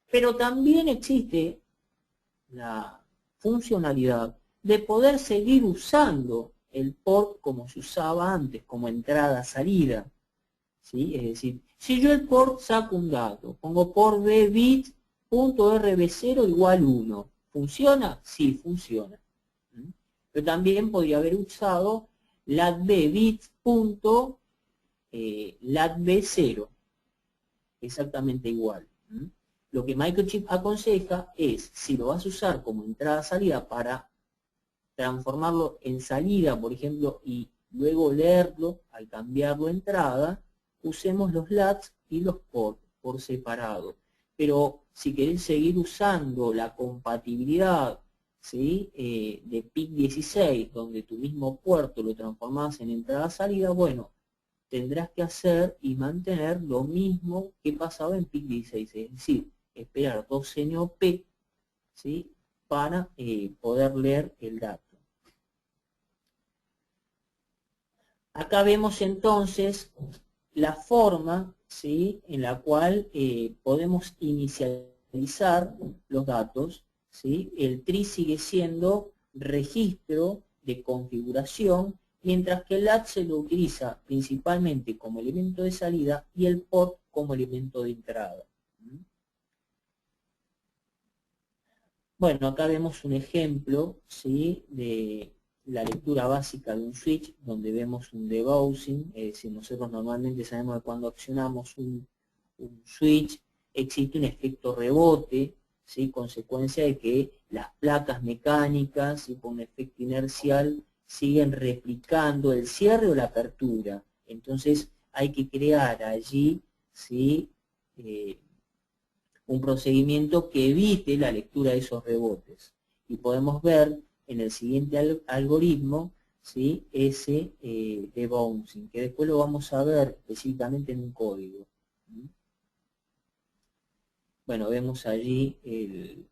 Pero también existe la funcionalidad de poder seguir usando el port como se usaba antes, como entrada-salida. ¿Sí? Es decir, si yo el port saco un dato, pongo port B bit.rb0 igual 1, ¿funciona? Sí, funciona. Pero también podría haber usado latb bit.latb0, exactamente igual. Lo que Microchip aconseja es, si lo vas a usar como entrada-salida para transformarlo en salida, por ejemplo, y luego leerlo al cambiarlo a entrada, usemos los LATs y los ports por separado. Pero si querés seguir usando la compatibilidad, ¿sí? De PIC16, donde tu mismo puerto lo transformás en entrada-salida, bueno, tendrás que hacer y mantener lo mismo que pasaba en PIC16, es decir, esperar 12 NOP, ¿sí? Para poder leer el dato. Acá vemos entonces la forma, ¿sí? En la cual podemos inicializar los datos, ¿sí? El tree sigue siendo registro de configuración, mientras que el LAT se lo utiliza principalmente como elemento de salida y el port como elemento de entrada. Bueno, acá vemos un ejemplo, ¿sí? De la lectura básica de un switch, donde vemos un debouncing, es decir, nosotros normalmente sabemos que cuando accionamos un switch existe un efecto rebote, ¿sí? Consecuencia de que las placas mecánicas, ¿sí? Con un efecto inercial siguen replicando el cierre o la apertura. Entonces hay que crear allí, ¿sí? Un procedimiento que evite la lectura de esos rebotes. Y podemos ver en el siguiente algoritmo, ¿sí? Ese debouncing, que después lo vamos a ver específicamente en un código. Bueno, vemos allí el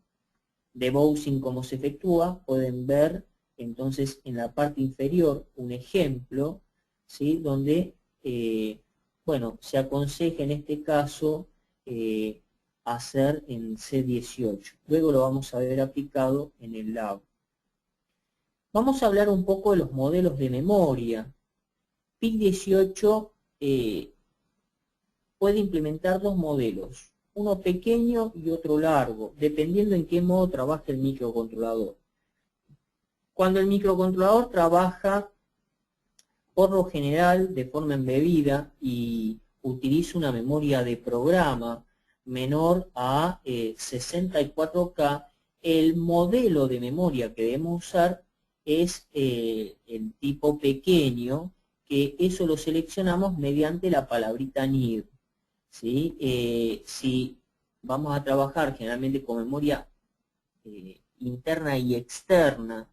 debouncing cómo se efectúa. Pueden ver entonces en la parte inferior un ejemplo, ¿sí? Donde bueno, se aconseja en este caso hacer en C18. Luego lo vamos a ver aplicado en el lab. Vamos a hablar un poco de los modelos de memoria. PIC18 puede implementar dos modelos, uno pequeño y otro largo, dependiendo en qué modo trabaje el microcontrolador. Cuando el microcontrolador trabaja por lo general de forma embebida y utiliza una memoria de programa menor a 64K, el modelo de memoria que debemos usar es el tipo pequeño, que eso lo seleccionamos mediante la palabrita NID. ¿Sí? Si vamos a trabajar generalmente con memoria interna y externa,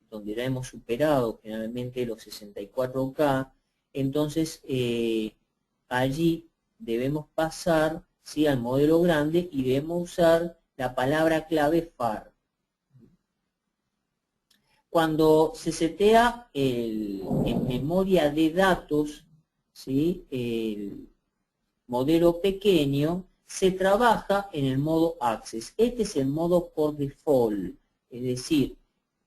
donde ya hemos superado generalmente los 64K, entonces allí debemos pasar, ¿sí? Al modelo grande y debemos usar la palabra clave FAR. Cuando se setea en memoria de datos, ¿sí? El modelo pequeño, se trabaja en el modo Access. Este es el modo por default, es decir,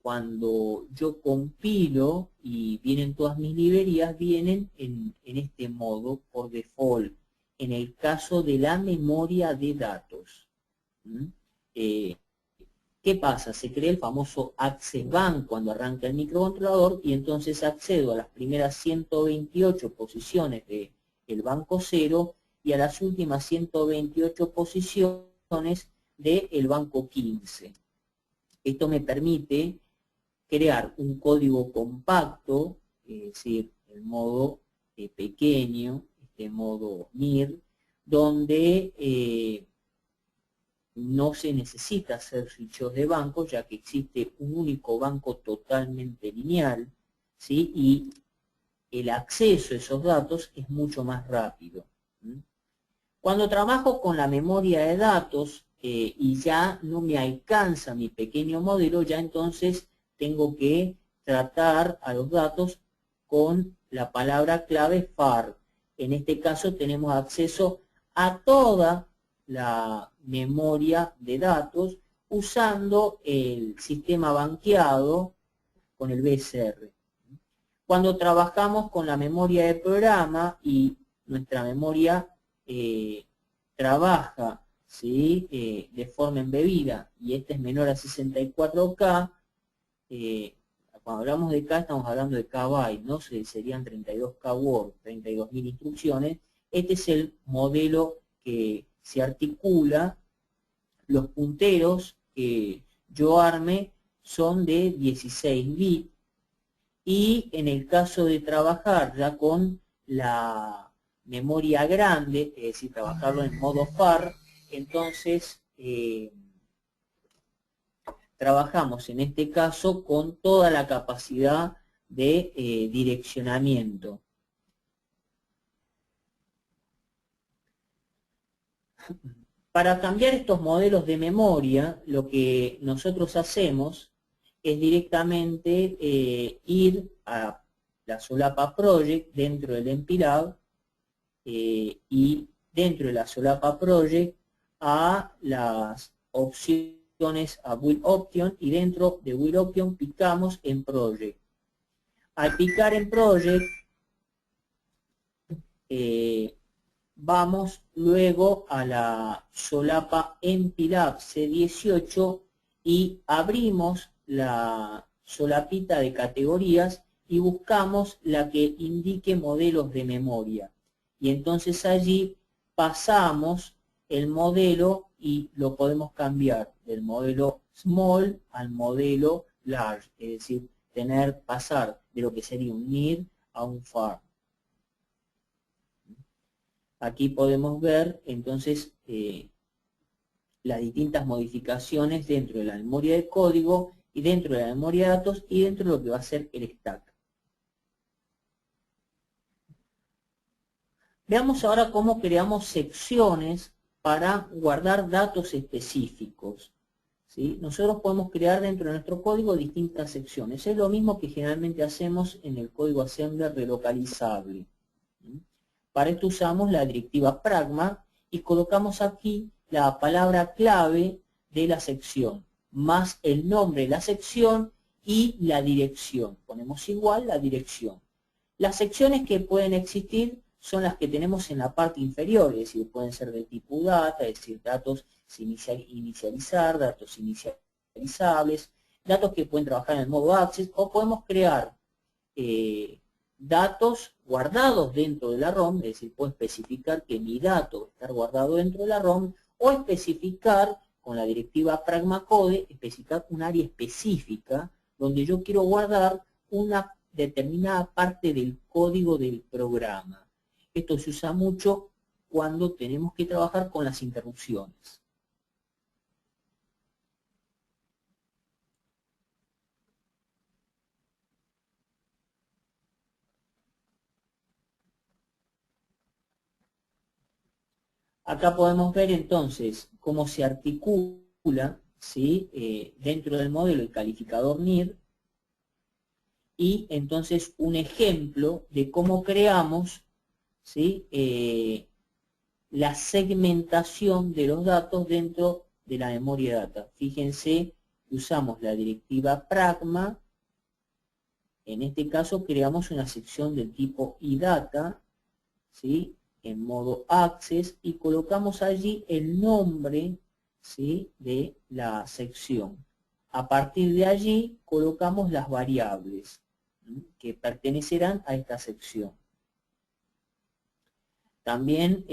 cuando yo compilo y vienen todas mis librerías, vienen en este modo por default, en el caso de la memoria de datos. ¿Qué pasa? Se crea el famoso access bank cuando arranca el microcontrolador y entonces accedo a las primeras 128 posiciones del banco 0 y a las últimas 128 posiciones del banco 15. Esto me permite crear un código compacto, es decir, el modo pequeño, este modo NIR, donde no se necesita hacer switches de banco, ya que existe un único banco totalmente lineal, ¿sí? Y el acceso a esos datos es mucho más rápido. Cuando trabajo con la memoria de datos y ya no me alcanza mi pequeño modelo, ya entonces tengo que tratar a los datos con la palabra clave FAR. En este caso tenemos acceso a toda la memoria de datos usando el sistema banqueado con el BSR. Cuando trabajamos con la memoria de programa y nuestra memoria trabaja, ¿sí? De forma embebida y esta es menor a 64K, cuando hablamos de K estamos hablando de KB, ¿no? Serían 32K word, 32.000 instrucciones. Este es el modelo que se articula. Los punteros que yo arme son de 16 bits y en el caso de trabajar ya con la memoria grande, es decir, trabajarlo en modo FAR, entonces trabajamos en este caso con toda la capacidad de direccionamiento. Para cambiar estos modelos de memoria, lo que nosotros hacemos es directamente ir a la solapa project dentro del MPLAB y dentro de la solapa project a las opciones a Build Option y dentro de Build Option picamos en Project. Al picar en Project vamos luego a la solapa MPLAB C18 y abrimos la solapita de categorías y buscamos la que indique modelos de memoria. Y entonces allí pasamos el modelo y lo podemos cambiar del modelo small al modelo large, es decir, pasar de lo que sería un NIR a un FAR. Aquí podemos ver entonces las distintas modificaciones dentro de la memoria de código y dentro de la memoria de datos y dentro de lo que va a ser el stack. Veamos ahora cómo creamos secciones para guardar datos específicos. ¿Sí? Nosotros podemos crear dentro de nuestro código distintas secciones. Es lo mismo que generalmente hacemos en el código assembler relocalizable. Para esto usamos la directiva pragma y colocamos aquí la palabra clave de la sección, más el nombre de la sección y la dirección. Ponemos igual la dirección. Las secciones que pueden existir son las que tenemos en la parte inferior, es decir, pueden ser de tipo data, es decir, datos sin inicializar, datos inicializables, datos que pueden trabajar en el modo access, o podemos crear datos guardados dentro de la ROM, es decir, puedo especificar que mi dato va a estar guardado dentro de la ROM, o especificar con la directiva pragma code, especificar un área específica donde yo quiero guardar una determinada parte del código del programa. Esto se usa mucho cuando tenemos que trabajar con las interrupciones. Acá podemos ver entonces cómo se articula, ¿sí? Dentro del modelo el calificador NIR y entonces un ejemplo de cómo creamos, ¿sí? La segmentación de los datos dentro de la memoria data. Fíjense que usamos la directiva pragma, en este caso creamos una sección del tipo idata, ¿sí?, en modo access, y colocamos allí el nombre, ¿sí?, de la sección. A partir de allí colocamos las variables, ¿sí?, que pertenecerán a esta sección. También,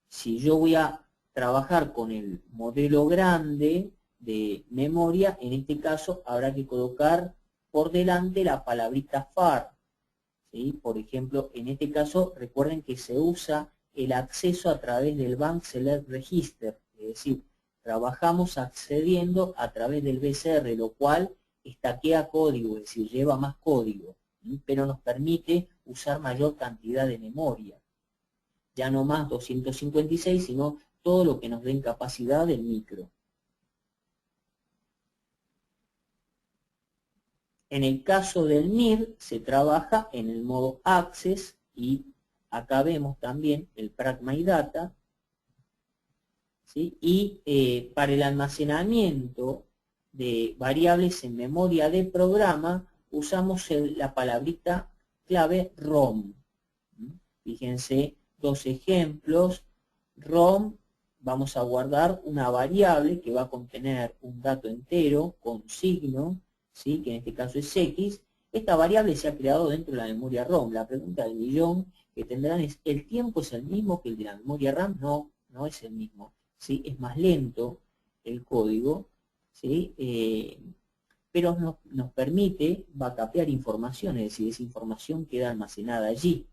si yo voy a trabajar con el modelo grande de memoria, en este caso habrá que colocar por delante la palabrita far, ¿sí? Por ejemplo, en este caso, recuerden que se usa el acceso a través del Bank Select Register, es decir, trabajamos accediendo a través del BCR, lo cual estaquea código, es decir, lleva más código, ¿sí?, pero nos permite usar mayor cantidad de memoria. Ya no más 256, sino todo lo que nos den capacidad del micro. En el caso del NIR se trabaja en el modo Access y acá vemos también el pragma y data, ¿sí? Y para el almacenamiento de variables en memoria de programa usamos la palabrita clave ROM. Fíjense, dos ejemplos. ROM, vamos a guardar una variable que va a contener un dato entero con signo, ¿sí?, que en este caso es X. Esta variable se ha creado dentro de la memoria ROM. La pregunta del millón que tendrán es, ¿el tiempo es el mismo que el de la memoria RAM? No, no es el mismo, ¿sí? Es más lento el código, ¿sí? Pero nos permite backupear información, es decir, esa información queda almacenada allí.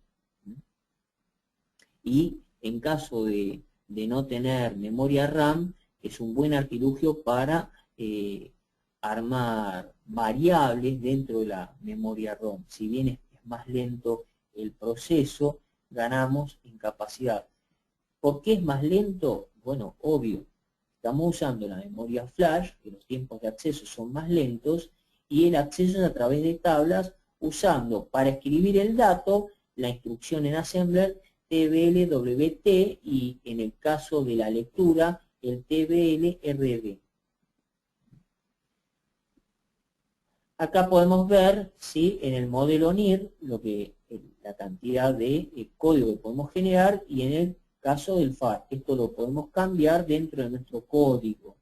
Y en caso de no tener memoria RAM, es un buen artilugio para armar variables dentro de la memoria ROM. Si bien es más lento el proceso, ganamos en capacidad. ¿Por qué es más lento? Bueno, obvio. Estamos usando la memoria flash, que los tiempos de acceso son más lentos, y el acceso es a través de tablas, usando para escribir el dato la instrucción en assembler TBLWT y en el caso de la lectura el TBLRD. Acá podemos ver, ¿sí?, en el modelo NIR la cantidad de código que podemos generar, y en el caso del FAR, esto lo podemos cambiar dentro de nuestro código.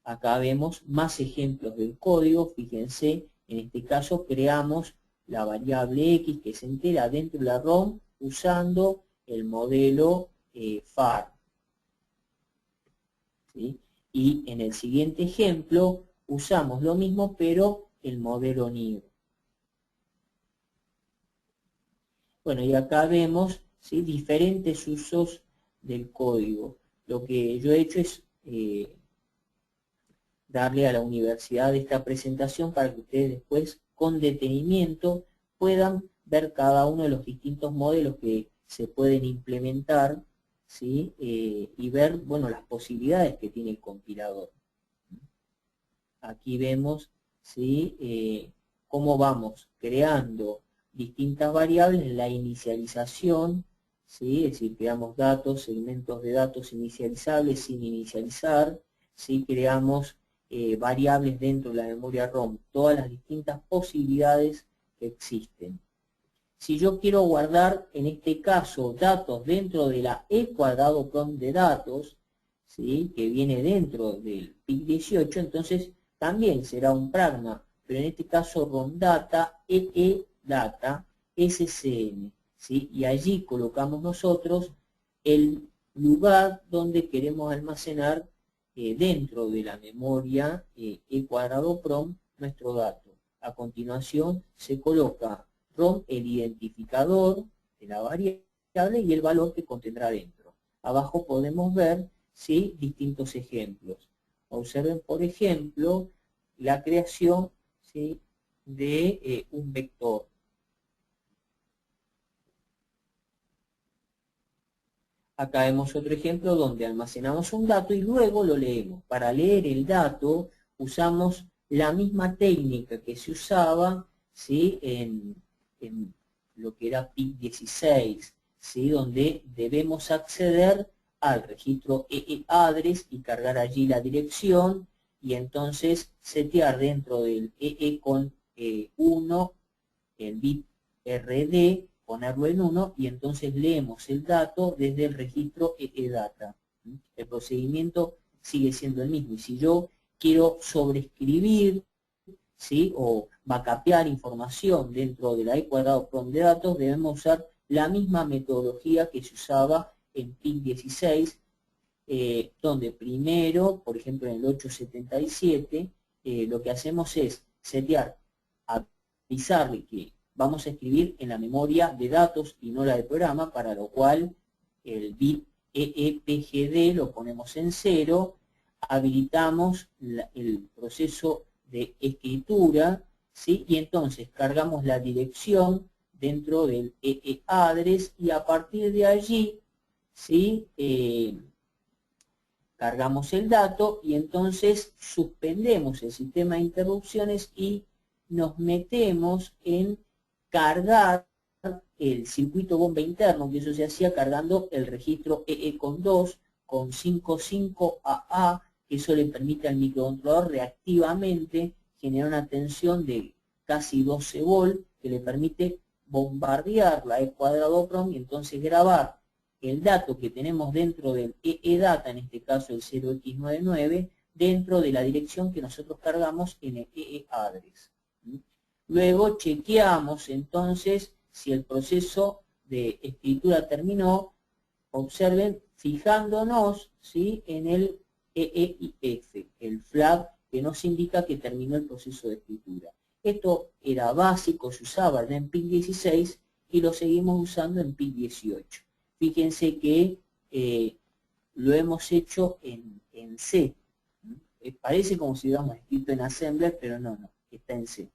Acá vemos más ejemplos del código. Fíjense, en este caso creamos la variable X que se entera dentro de la ROM usando el modelo FAR, ¿sí? Y en el siguiente ejemplo usamos lo mismo, pero el modelo NIR. Bueno, y acá vemos, ¿sí?, diferentes usos del código. Lo que yo he hecho es darle a la universidad esta presentación para que ustedes después, con detenimiento, puedan ver cada uno de los distintos modelos que se pueden implementar, ¿sí?, y ver, bueno, las posibilidades que tiene el compilador. Aquí vemos, ¿sí?, cómo vamos creando distintas variables en la inicialización, ¿sí?, es decir, creamos datos, segmentos de datos inicializables sin inicializar, ¿sí?, creamos variables dentro de la memoria ROM, todas las distintas posibilidades que existen. Si yo quiero guardar, en este caso, datos dentro de la E cuadrado PROM de datos, ¿sí?, que viene dentro del PIC18, entonces también será un pragma, pero en este caso ROMData, EEDATA, SCN, ¿sí?, y allí colocamos nosotros el lugar donde queremos almacenar dentro de la memoria E cuadrado PROM nuestro dato. A continuación se coloca ROM, el identificador de la variable y el valor que contendrá dentro. Abajo podemos ver, ¿sí?, distintos ejemplos. Observen, por ejemplo, la creación, ¿sí?, de un vector. Acá vemos otro ejemplo donde almacenamos un dato y luego lo leemos. Para leer el dato usamos la misma técnica que se usaba, ¿sí?, en lo que era PIC16, ¿sí?, donde debemos acceder al registro EE-address y cargar allí la dirección, y entonces setear dentro del EE con 1 el bit RD, ponerlo en 1, y entonces leemos el dato desde el registro EE-data. El procedimiento sigue siendo el mismo, y si yo quiero sobreescribir, ¿sí?, o backupear información dentro de la E²PROM de datos, debemos usar la misma metodología que se usaba en PIC16, donde primero, por ejemplo en el 877, lo que hacemos es setear, avisarle que vamos a escribir en la memoria de datos y no la del programa, para lo cual el bit EEPGD lo ponemos en 0, habilitamos el proceso de escritura, ¿sí?, y entonces cargamos la dirección dentro del EE-address, y a partir de allí, ¿sí?, cargamos el dato, y entonces suspendemos el sistema de interrupciones y nos metemos en cargar el circuito bomba interno, que eso se hacía cargando el registro EE2 con 55AA, que eso le permite al microcontrolador reactivamente generar una tensión de casi 12 volt, que le permite bombardear la E²PROM y entonces grabar el dato que tenemos dentro del EE-data, en este caso el 0x99, dentro de la dirección que nosotros cargamos en el EE-address. Luego chequeamos entonces si el proceso de escritura terminó, observen, fijándonos, ¿sí?, en el EEIF, el flag que nos indica que terminó el proceso de escritura. Esto era básico, se usaba en PIC16 y lo seguimos usando en PIC18. Fíjense que lo hemos hecho en C. Parece como si hubiéramos escrito en Assembler, pero no, está en C.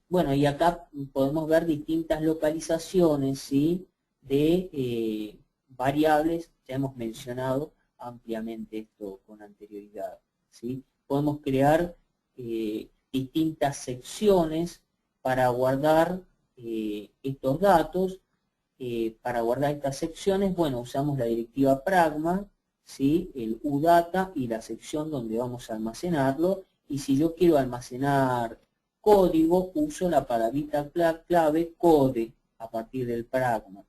Bueno, y acá podemos ver distintas localizaciones, ¿sí?, de variables. Ya hemos mencionado ampliamente esto con anterioridad, ¿sí? Podemos crear distintas secciones para guardar estos datos. Para guardar estas secciones, bueno, usamos la directiva pragma, ¿sí?, el udata y la sección donde vamos a almacenarlo. Y si yo quiero almacenar código, uso la palabrita clave code a partir del pragma.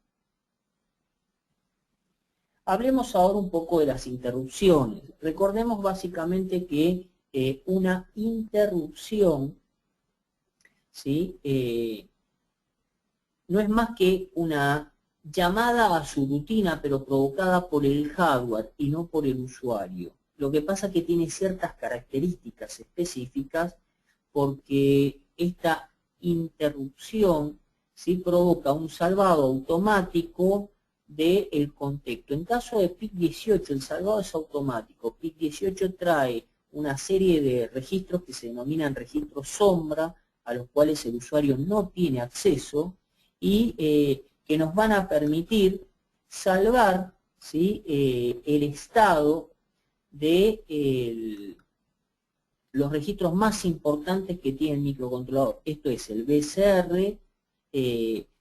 Hablemos ahora un poco de las interrupciones. Recordemos básicamente que una interrupción, ¿sí?, no es más que una llamada a su rutina, pero provocada por el hardware y no por el usuario. Lo que pasa es que tiene ciertas características específicas, porque esta interrupción, ¿sí?, provoca un salvado automático del contexto. En caso de PIC18 el salvado es automático. PIC18 trae una serie de registros que se denominan registros sombra, a los cuales el usuario no tiene acceso, y que nos van a permitir salvar, ¿sí?, el estado de los registros más importantes que tiene el microcontrolador. Esto es el BCR,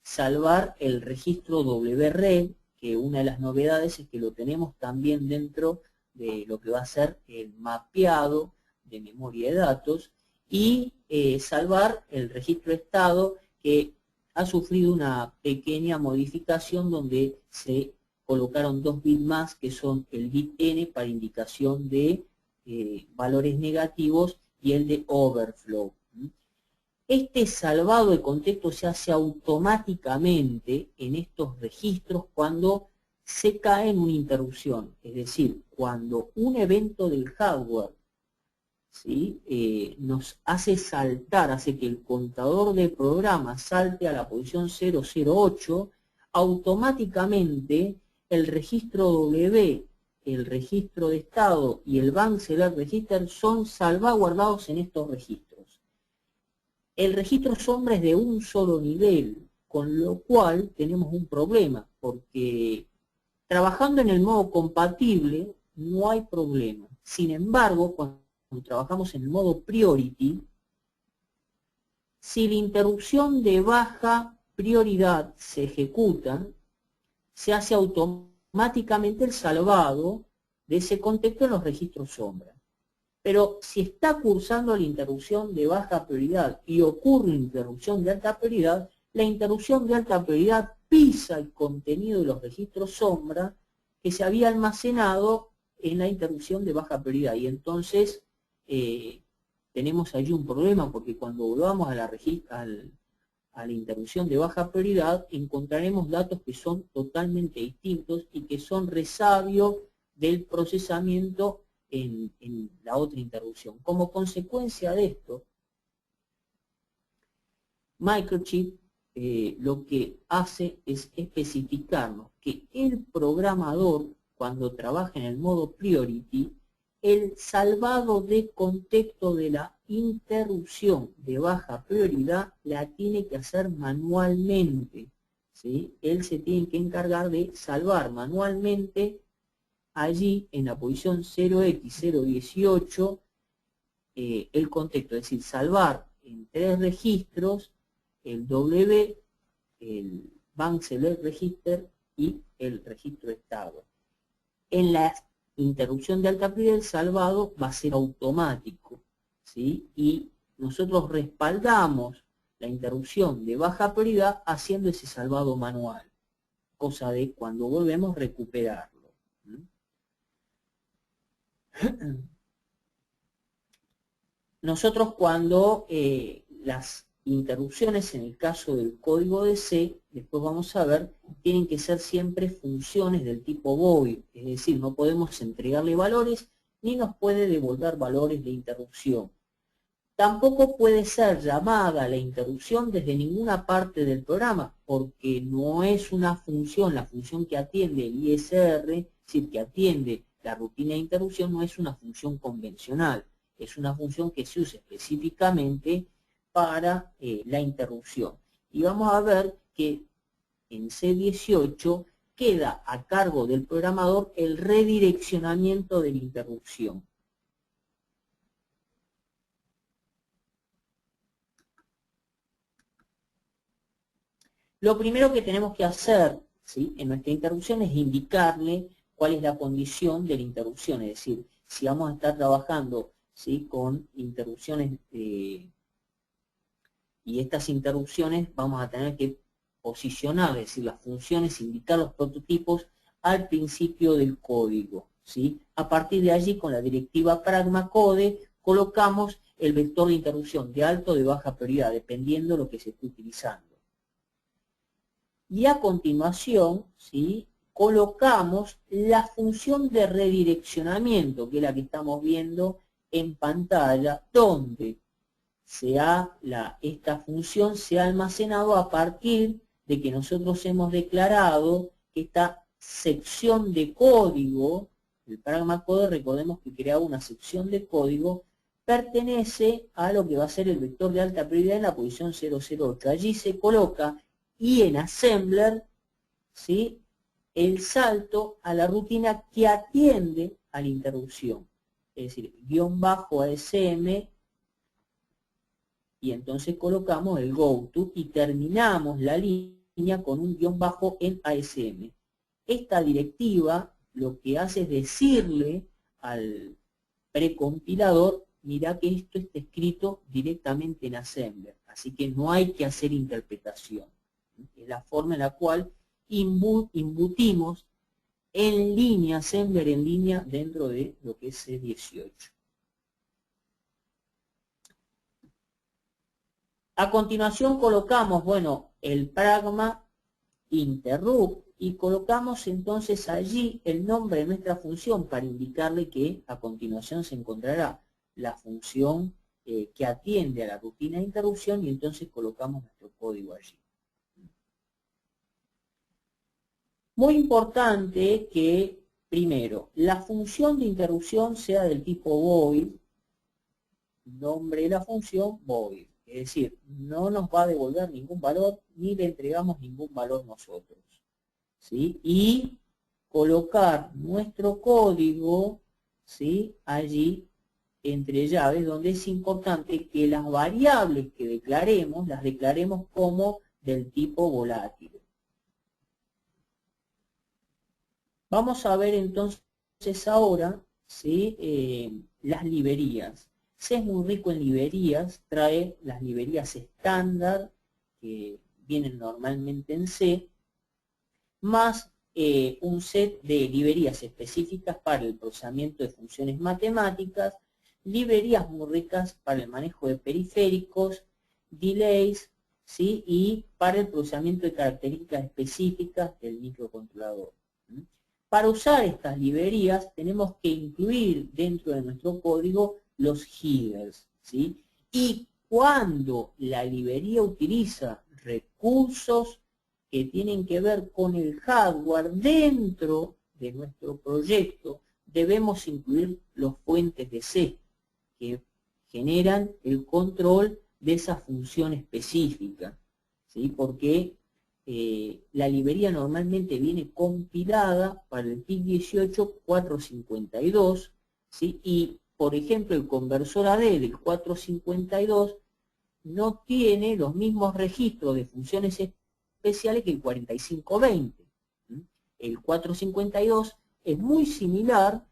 salvar el registro WREG, que una de las novedades es que lo tenemos también dentro de lo que va a ser el mapeado de memoria de datos, y salvar el registro estado, que ha sufrido una pequeña modificación donde se colocaron 2 bits más, que son el bit N para indicación de valores negativos y el de overflow. Este salvado de contexto se hace automáticamente en estos registros cuando se cae en una interrupción, es decir, cuando un evento del hardware, ¿sí?, nos hace saltar, hace que el contador de programa salte a la posición 008, automáticamente el registro W, el registro de estado y el bank select register son salvaguardados en estos registros. El registro sombra es de un solo nivel, con lo cual tenemos un problema, porque trabajando en el modo compatible no hay problema. Sin embargo, cuando trabajamos en el modo priority, si la interrupción de baja prioridad se ejecuta, se hace automáticamente el salvado de ese contexto en los registros sombra. Pero si está cursando la interrupción de baja prioridad y ocurre una interrupción de alta prioridad, la interrupción de alta prioridad pisa el contenido de los registros sombra que se había almacenado en la interrupción de baja prioridad. Y entonces tenemos allí un problema, porque cuando volvamos a la interrupción de baja prioridad, encontraremos datos que son totalmente distintos y que son resabio del procesamiento en la otra interrupción. Como consecuencia de esto, Microchip lo que hace es especificarnos que el programador, cuando trabaja en el modo priority, el salvado de contexto de la interrupción de baja prioridad la tiene que hacer manualmente, ¿sí? Él se tiene que encargar de salvar manualmente allí en la posición 0x018 el contexto, es decir, salvar en 3 registros el W, el Bank Select Register y el registro estado. En la interrupción de alta prioridad el salvado va a ser automático, ¿sí? Y nosotros respaldamos la interrupción de baja prioridad haciendo ese salvado manual, cosa de cuando volvemos recuperarlo. Nosotros cuando las interrupciones en el caso del código de C, después vamos a ver, tienen que ser siempre funciones del tipo void, es decir, no podemos entregarle valores ni nos puede devolver valores de interrupción. Tampoco puede ser llamada la interrupción desde ninguna parte del programa, porque no es una función, la función que atiende el ISR, es decir, que atiende la rutina de interrupción, no es una función convencional, es una función que se usa específicamente para la interrupción. Y vamos a ver que en C18 queda a cargo del programador el redireccionamiento de la interrupción. Lo primero que tenemos que hacer, ¿sí?, en nuestra interrupción es indicarle cuál es la condición de la interrupción, es decir, si vamos a estar trabajando, ¿sí?, con interrupciones y estas interrupciones vamos a tener que posicionar, es decir, las funciones, indicar los prototipos al principio del código, ¿sí? A partir de allí, con la directiva pragma code, colocamos el vector de interrupción de alta o de baja prioridad, dependiendo de lo que se esté utilizando. Y a continuación, ¿sí?, colocamos la función de redireccionamiento, que es la que estamos viendo en pantalla, donde esta función se ha almacenado a partir de que nosotros hemos declarado que esta sección de código, el pragma code, recordemos que crea una sección de código, pertenece a lo que va a ser el vector de alta prioridad en la posición 008. Allí se coloca y en assembler, ¿sí?, el salto a la rutina que atiende a la interrupción. Es decir, --ASM, y entonces colocamos el goto y terminamos la línea con un guión bajo en ASM. Esta directiva lo que hace es decirle al precompilador, mira que esto está escrito directamente en assembler, así que no hay que hacer interpretación. Es la forma en la cual imbutimos en línea, assembler en línea dentro de lo que es C18. A continuación colocamos, bueno, el pragma interrupt y colocamos entonces allí el nombre de nuestra función para indicarle que a continuación se encontrará la función que atiende a la rutina de interrupción y entonces colocamos nuestro código allí. Muy importante que, primero, la función de interrupción sea del tipo void, nombre de la función void. Es decir, no nos va a devolver ningún valor, ni le entregamos ningún valor nosotros, ¿sí? Y colocar nuestro código, ¿sí?, allí entre llaves, donde es importante que las variables que declaremos, las declaremos como del tipo volátil. Vamos a ver entonces ahora, ¿sí? Las librerías. C es muy rico en librerías, trae las librerías estándar, que vienen normalmente en C, más un set de librerías específicas para el procesamiento de funciones matemáticas, librerías muy ricas para el manejo de periféricos, delays, ¿sí? Y para el procesamiento de características específicas del microcontrolador. Para usar estas librerías tenemos que incluir dentro de nuestro código los headers, ¿sí? Y cuando la librería utiliza recursos que tienen que ver con el hardware dentro de nuestro proyecto, debemos incluir los fuentes de C que generan el control de esa función específica, ¿sí? Porque la librería normalmente viene compilada para el PIC 18.452, ¿sí? Y, por ejemplo, el conversor AD del 452 no tiene los mismos registros de funciones especiales que el 4520. El 452 es muy similar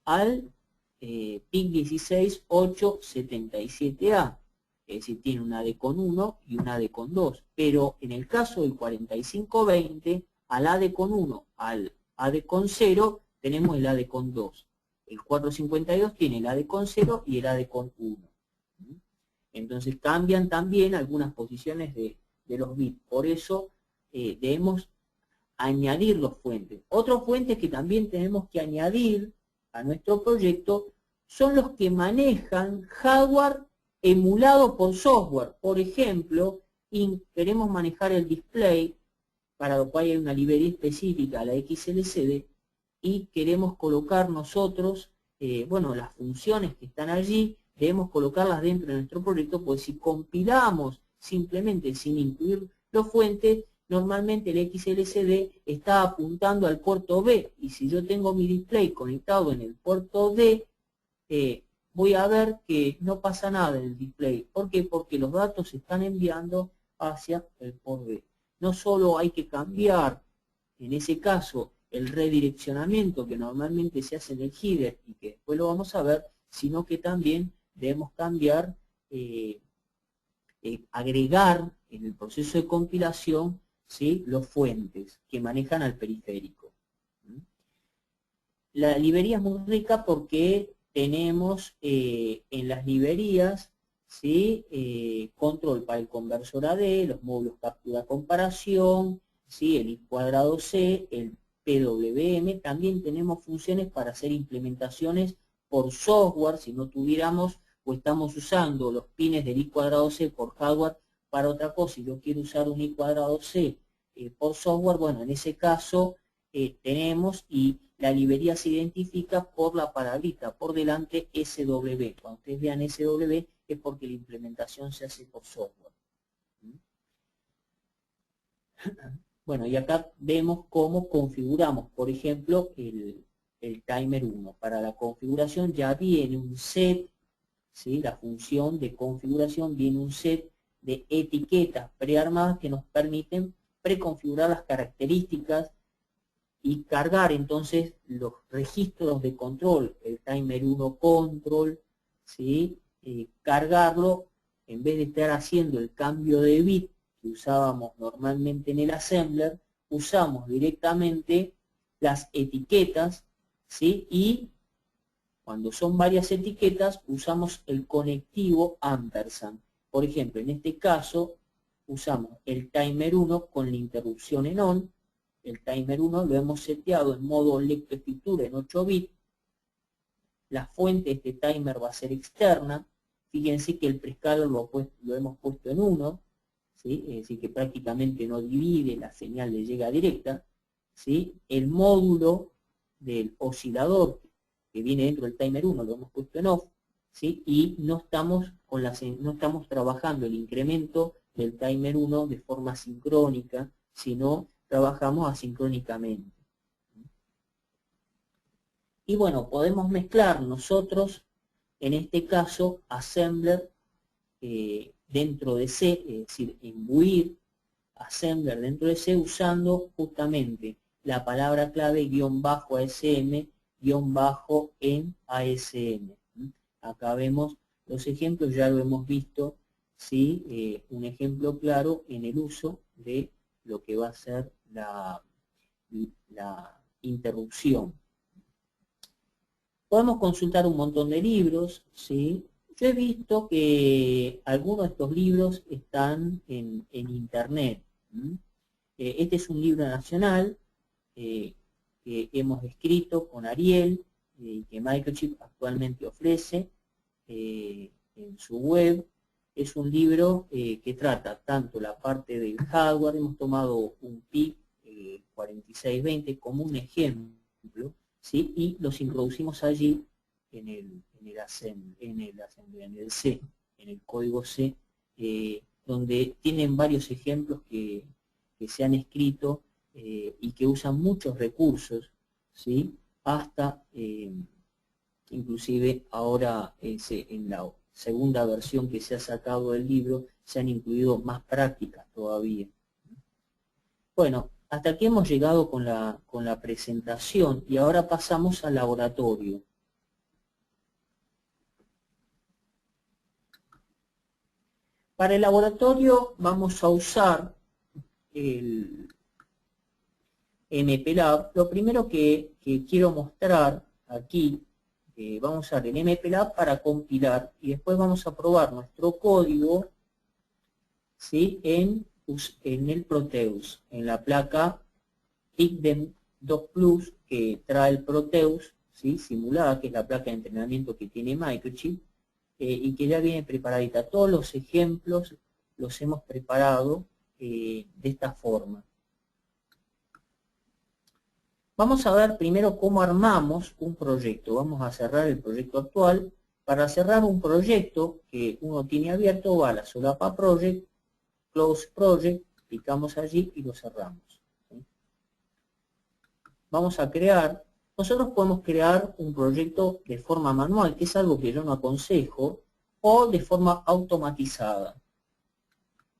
al PIC 16.877A, es decir, tiene un AD con 1 y un AD con 2, pero en el caso del 4520, al AD con 1, al AD con 0, tenemos el AD con 2. El 452 tiene el AD con 0 y el AD con 1. Entonces cambian también algunas posiciones de los bits, por eso debemos añadir los fuentes. Otros fuentes que también tenemos que añadir a nuestro proyecto son los que manejan hardware emulado por software. Por ejemplo, queremos manejar el display, para lo cual hay una librería específica, la XLCD, y queremos colocar nosotros, bueno, las funciones que están allí, debemos colocarlas dentro de nuestro proyecto, pues si compilamos simplemente sin incluir los fuentes, normalmente el XLCD está apuntando al puerto B, y si yo tengo mi display conectado en el puerto D, voy a ver que no pasa nada en el display. ¿Por qué? Porque los datos se están enviando hacia el puerto B. No solo hay que cambiar, en ese caso, el redireccionamiento que normalmente se hace en el header y que después lo vamos a ver, sino que también debemos cambiar, agregar en el proceso de compilación, ¿sí?, los fuentes que manejan al periférico. La librería es muy rica porque tenemos en las librerías, ¿sí?, control para el conversor AD, los módulos captura comparación, ¿sí?, el I cuadrado C, el PWM. También tenemos funciones para hacer implementaciones por software, si no tuviéramos o estamos usando los pines del I cuadrado C por hardware para otra cosa y yo quiero usar un I cuadrado C por software, bueno, en ese caso tenemos, y la librería se identifica por la palabrita por delante SW. Cuando ustedes vean SW es porque la implementación se hace por software. Bueno, y acá vemos cómo configuramos, por ejemplo, el timer 1. Para la configuración ya viene un set, ¿sí?, la función de configuración viene un set de etiquetas prearmadas que nos permiten preconfigurar las características y cargar entonces los registros de control, el timer 1 control, ¿sí?, cargarlo, en vez de estar haciendo el cambio de bit que usábamos normalmente en el assembler, usamos directamente las etiquetas, ¿sí?, y cuando son varias etiquetas usamos el conectivo ampersand. Por ejemplo, en este caso usamos el timer 1 con la interrupción en on. El timer 1 lo hemos seteado en modo lectoescritura en 8 bits. La fuente de este timer va a ser externa. Fíjense que el prescaler lo hemos puesto en 1, ¿sí?, es decir, que prácticamente no divide, la señal le llega directa, ¿sí? El módulo del oscilador que viene dentro del timer 1 lo hemos puesto en off, ¿sí?, y no estamos trabajando el incremento del timer 1 de forma sincrónica, sino trabajamos asincrónicamente. Y bueno, podemos mezclar nosotros, en este caso, assembler dentro de C, es decir, imbuir assembler dentro de C usando justamente la palabra clave --ASM --en ASM. Acá vemos los ejemplos, ya lo hemos visto, ¿sí? Un ejemplo claro en el uso de lo que va a ser la interrupción. Podemos consultar un montón de libros, ¿sí? Yo he visto que algunos de estos libros están en internet. Este es un libro nacional que hemos escrito con Ariel, que Microchip actualmente ofrece en su web. Es un libro que trata tanto la parte del hardware, hemos tomado un PIC 4620 como un ejemplo, ¿sí? Y los introducimos allí en el C, en el código C, donde tienen varios ejemplos que se han escrito y que usan muchos recursos, ¿sí? Hasta inclusive ahora en la segunda versión que se ha sacado del libro se han incluido más prácticas todavía. Bueno, hasta aquí hemos llegado con la presentación y ahora pasamos al laboratorio. Para el laboratorio vamos a usar el MPLAB. Lo primero que quiero mostrar aquí, vamos a usar el MPLAB para compilar y después vamos a probar nuestro código, ¿sí? en el Proteus, en la placa PICDEM 2 Plus que trae el Proteus, ¿sí? simulada, que es la placa de entrenamiento que tiene Microchip, y que ya viene preparadita. Todos los ejemplos los hemos preparado de esta forma. Vamos a ver primero cómo armamos un proyecto. Vamos a cerrar el proyecto actual. Para cerrar un proyecto que uno tiene abierto, va a la solapa Project, Close Project, picamos allí y lo cerramos. ¿Sí? Vamos a crear. Nosotros podemos crear un proyecto de forma manual, que es algo que yo no aconsejo, o de forma automatizada.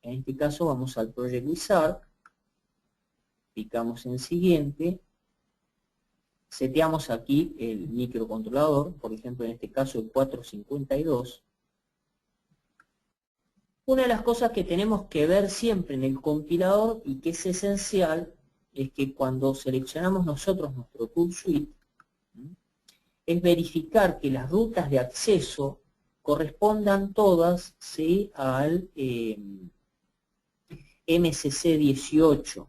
En este caso vamos al Project Wizard, picamos en siguiente, seteamos aquí el microcontrolador, por ejemplo en este caso el 452. Una de las cosas que tenemos que ver siempre en el compilador y que es esencial es que cuando seleccionamos nosotros nuestro tool suite, es verificar que las rutas de acceso correspondan todas, ¿sí? al MCC18,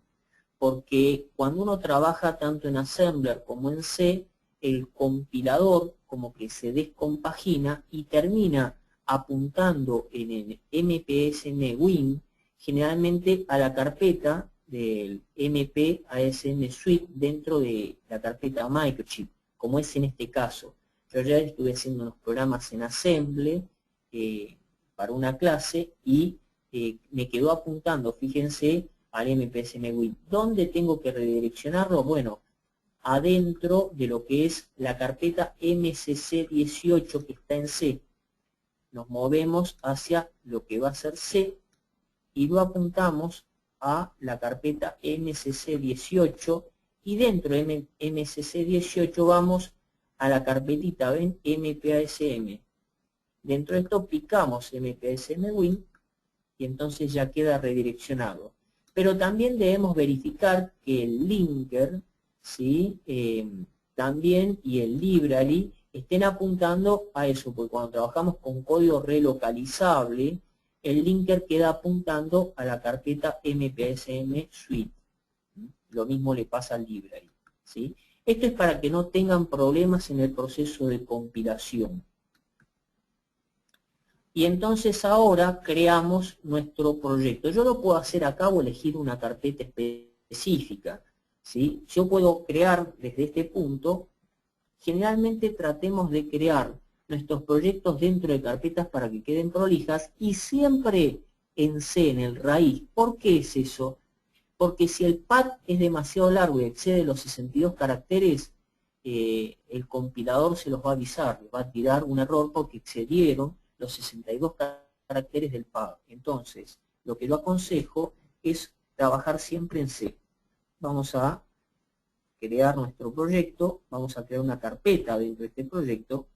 porque cuando uno trabaja tanto en Assembler como en C, el compilador como que se descompagina y termina apuntando en el MPSN Win, generalmente a la carpeta del MPASM Suite dentro de la carpeta Microchip, como es en este caso. Yo ya estuve haciendo unos programas en Assembly para una clase y me quedó apuntando, fíjense, al MPSM Win. ¿Dónde tengo que redireccionarlo? Bueno, adentro de lo que es la carpeta MCC18 que está en C. Nos movemos hacia lo que va a ser C y lo apuntamos a la carpeta MCC18 y dentro de MCC18 vamos a la carpetita, ven, MPASM. Dentro de esto picamos MPASM Win y entonces ya queda redireccionado. Pero también debemos verificar que el linker, ¿sí? También y el library estén apuntando a eso, porque cuando trabajamos con código relocalizable, el linker queda apuntando a la carpeta MPSM Suite. Lo mismo le pasa al library, ¿sí? Esto es para que no tengan problemas en el proceso de compilación. Y entonces ahora creamos nuestro proyecto. Yo lo puedo hacer acá o elegir una carpeta específica, ¿sí? Yo puedo crear desde este punto. Generalmente tratemos de crear nuestros proyectos dentro de carpetas para que queden prolijas y siempre en C, en el raíz. ¿Por qué es eso? Porque si el pad es demasiado largo y excede los 62 caracteres, el compilador se los va a avisar, le va a tirar un error porque excedieron los 62 caracteres del pad. Entonces, lo que yo aconsejo es trabajar siempre en C. Vamos a crear nuestro proyecto, vamos a crear una carpeta dentro de este proyecto.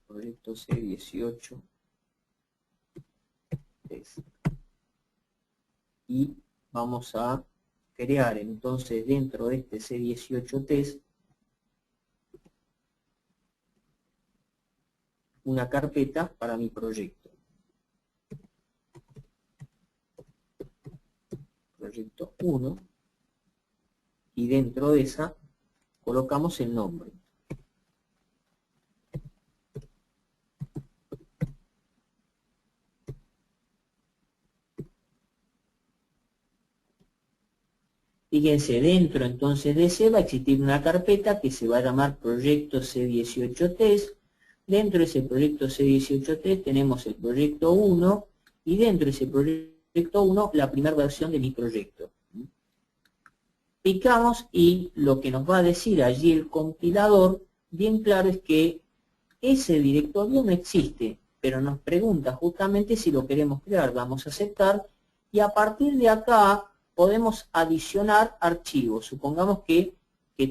Proyecto C18 test. Y vamos a crear entonces dentro de este C18 test una carpeta para mi proyecto. Proyecto 1. Y dentro de esa colocamos el nombre. Fíjense, dentro entonces de ese va a existir una carpeta que se va a llamar proyecto C18 test. Dentro de ese proyecto C18 test tenemos el proyecto 1 y dentro de ese proyecto 1 la primera versión de mi proyecto. Picamos y lo que nos va a decir allí el compilador, bien claro, es que ese directorio no existe, pero nos pregunta justamente si lo queremos crear. Vamos a aceptar y a partir de acá podemos adicionar archivos. Supongamos que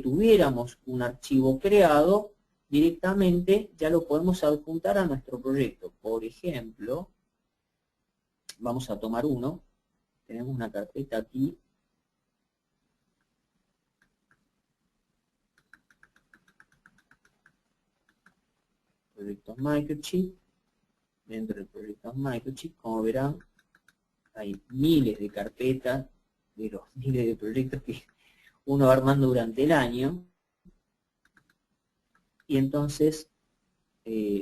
tuviéramos un archivo creado, directamente ya lo podemos adjuntar a nuestro proyecto. Por ejemplo, vamos a tomar uno. Tenemos una carpeta aquí. Proyectos Microchip. Dentro del proyecto Microchip, como verán, hay miles de carpetas de los miles de proyectos que uno va armando durante el año. Y entonces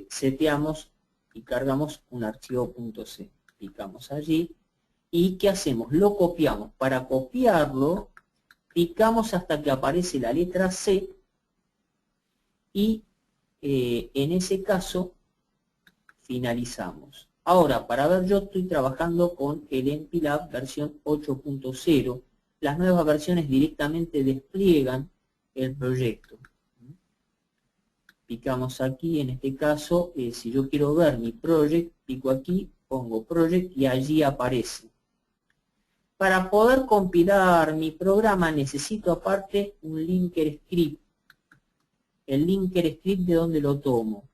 seteamos y cargamos un archivo .c. Picamos allí y ¿qué hacemos? Lo copiamos. Para copiarlo, picamos hasta que aparece la letra C y en ese caso finalizamos. Ahora, para ver, yo estoy trabajando con el MPLAB versión 8.0. Las nuevas versiones directamente despliegan el proyecto. Picamos aquí, en este caso, si yo quiero ver mi project, pico aquí, pongo project y allí aparece. Para poder compilar mi programa necesito aparte un linker script. El linker script, ¿de dónde lo tomo?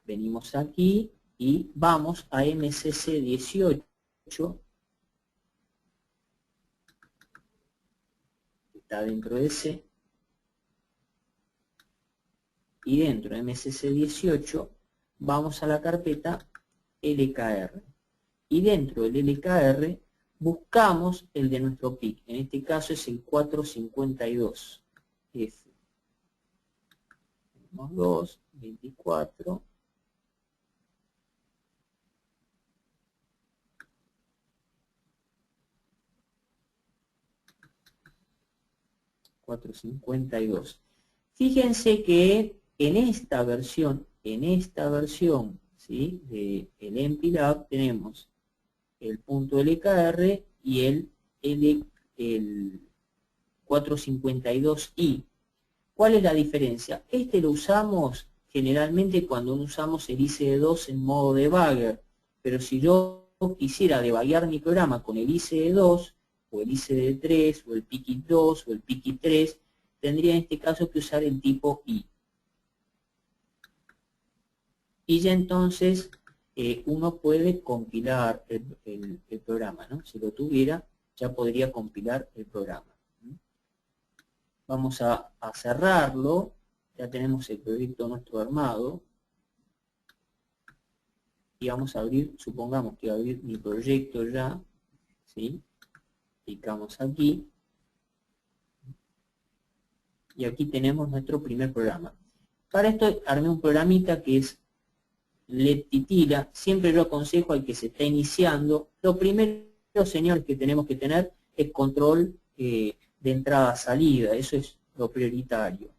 Venimos aquí y vamos a MCC18. Está dentro de ese. Y dentro de MCC18 vamos a la carpeta LKR. Y dentro del LKR buscamos el de nuestro PIC. En este caso es el 452. F. Tenemos 2, 24. .452. Fíjense que en esta versión, ¿sí?, de el MPLAB tenemos el .lkr y el 452i. ¿Cuál es la diferencia? Este lo usamos generalmente cuando no usamos el ICE2 en modo debugger, pero si yo quisiera debuguear mi programa con el ICE2 o el ICD3 o el PIC2 o el PIC3, tendría en este caso que usar el tipo I. Y ya entonces uno puede compilar el programa, ¿no? Si lo tuviera, ya podría compilar el programa. Vamos a cerrarlo. Ya tenemos el proyecto nuestro armado. Y vamos a abrir, supongamos que voy a abrir mi proyecto ya, ¿sí? Picamos aquí. Y aquí tenemos nuestro primer programa. Para esto armé un programita que es Letitila. Siempre yo aconsejo al que se está iniciando. Lo primero, señores, que tenemos que tener es control de entrada-salida. Eso es lo prioritario.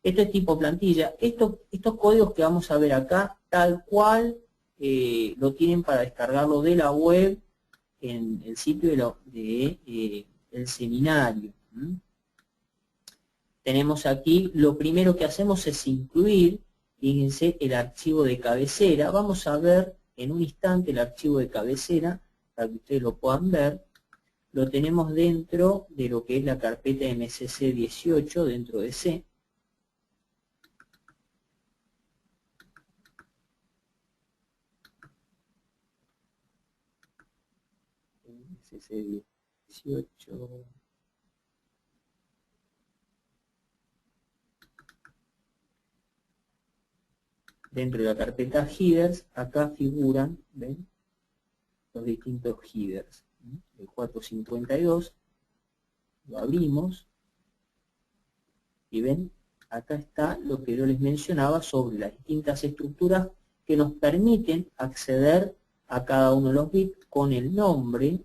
Esto es tipo plantilla. Estos códigos que vamos a ver acá, tal cual lo tienen para descargarlo de la web en el sitio del seminario. Tenemos aquí, lo primero que hacemos es incluir, fíjense, el archivo de cabecera. Vamos a ver en un instante el archivo de cabecera, para que ustedes lo puedan ver. Lo tenemos dentro de lo que es la carpeta MCC 18 dentro de C. MCC 18. Dentro de la carpeta headers, acá figuran, ¿ven?, los distintos headers. El 452, lo abrimos, y ven, acá está lo que yo les mencionaba sobre las distintas estructuras que nos permiten acceder a cada uno de los bits con el nombre.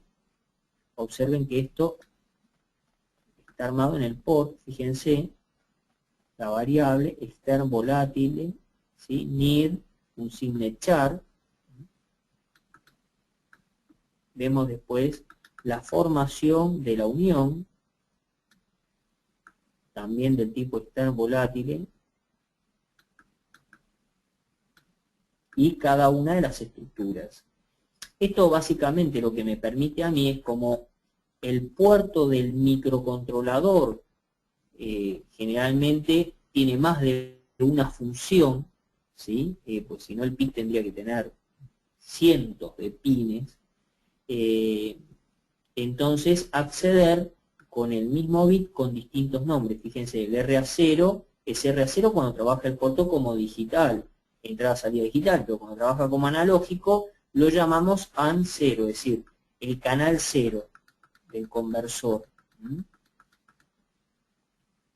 Observen que esto está armado en el port, fíjense, la variable extern volatile, ¿sí?, near, un signet char. Vemos después la formación de la unión, también del tipo extern volatile, y cada una de las estructuras. Esto básicamente lo que me permite a mí es, como el puerto del microcontrolador generalmente tiene más de una función, ¿sí? Pues si no el PIC tendría que tener cientos de pines. Entonces acceder con el mismo bit con distintos nombres. Fíjense, el RA0 es RA0 cuando trabaja el puerto como digital, entrada salida digital, pero cuando trabaja como analógico lo llamamos AN0, es decir, el canal 0 del conversor.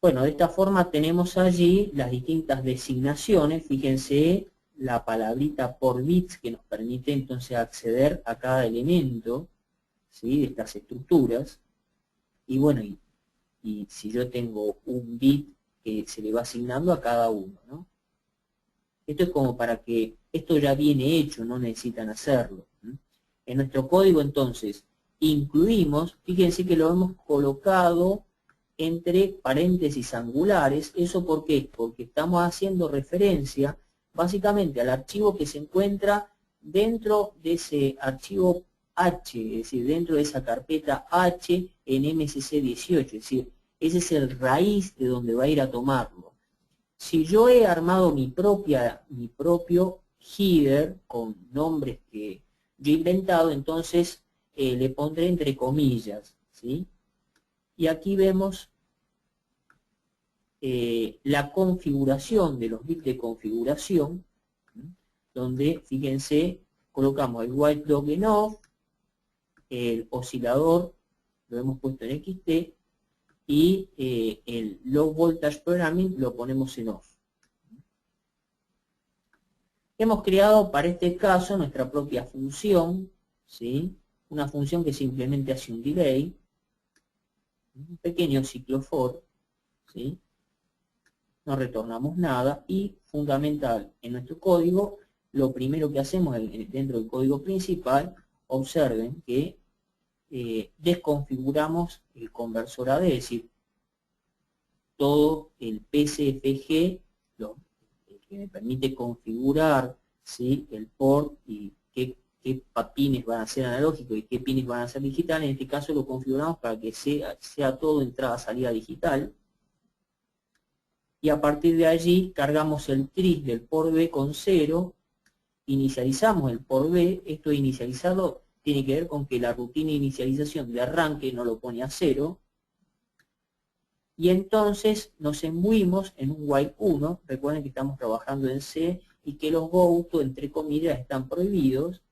Bueno, de esta forma tenemos allí las distintas designaciones. Fíjense la palabrita por bits que nos permite entonces acceder a cada elemento, ¿sí?, de estas estructuras. Y bueno, y si yo tengo un bit que se le va asignando a cada uno, ¿no? Esto es como para que esto ya viene hecho, no necesitan hacerlo. En nuestro código entonces incluimos, fíjense que lo hemos colocado entre paréntesis angulares. ¿Eso por qué? Porque estamos haciendo referencia básicamente al archivo que se encuentra dentro de ese archivo H, es decir, dentro de esa carpeta H en MCC 18, es decir, ese es el raíz de donde va a ir a tomarlo. Si yo he armado mi propio header con nombres que yo he inventado, entonces le pondré entre comillas, ¿sí? Y aquí vemos la configuración de los bits de configuración, donde, fíjense, colocamos el white dog en off, el oscilador lo hemos puesto en XT, y el low voltage programming lo ponemos en off. Hemos creado para este caso nuestra propia función, ¿sí?, una función que simplemente hace un delay, un pequeño ciclo for, ¿sí?, no retornamos nada, y fundamental en nuestro código, lo primero que hacemos dentro del código principal, observen que desconfiguramos el conversor AD, es decir, todo el PCFG, el que me permite configurar, ¿sí?, el port y qué pines van a ser analógicos y qué pines van a ser digitales. En este caso lo configuramos para que sea todo entrada-salida digital. Y a partir de allí cargamos el tris del port B con 0, inicializamos el port B. Esto de inicializado tiene que ver con que la rutina de inicialización de arranque no lo pone a 0. Y entonces nos embuimos en un while 1. Recuerden que estamos trabajando en C y que los goto, entre comillas, están prohibidos.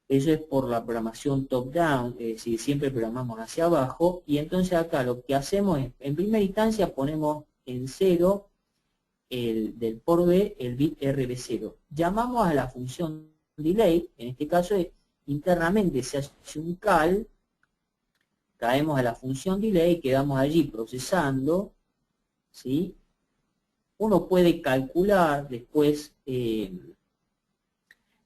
Eso es por la programación top-down, es decir, siempre programamos hacia abajo. Y entonces acá lo que hacemos es, en primera instancia ponemos en 0 del port B el bit RB0. Llamamos a la función delay, en este caso internamente se hace un cal, caemos a la función delay, quedamos allí procesando, ¿sí? Uno puede calcular después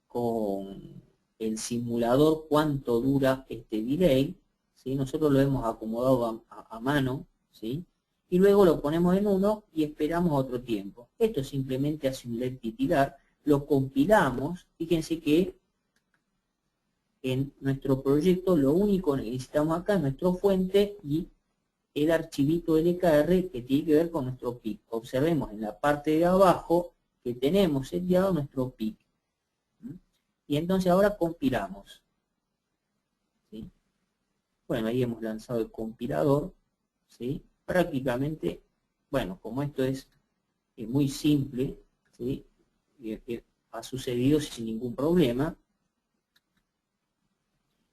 con el simulador cuánto dura este delay, ¿sí? Nosotros lo hemos acomodado a mano, ¿sí?, y luego lo ponemos en 1 y esperamos otro tiempo. Esto simplemente hace un LED titilar, lo compilamos. Fíjense que en nuestro proyecto lo único que necesitamos acá es nuestra fuente y el archivito LKR que tiene que ver con nuestro PIC. Observemos en la parte de abajo que tenemos seteado nuestro PIC. Y entonces ahora compilamos. ¿Sí? Bueno, ahí hemos lanzado el compilador. ¿Sí? Prácticamente, bueno, como esto es muy simple, ¿sí? Ha sucedido sin ningún problema.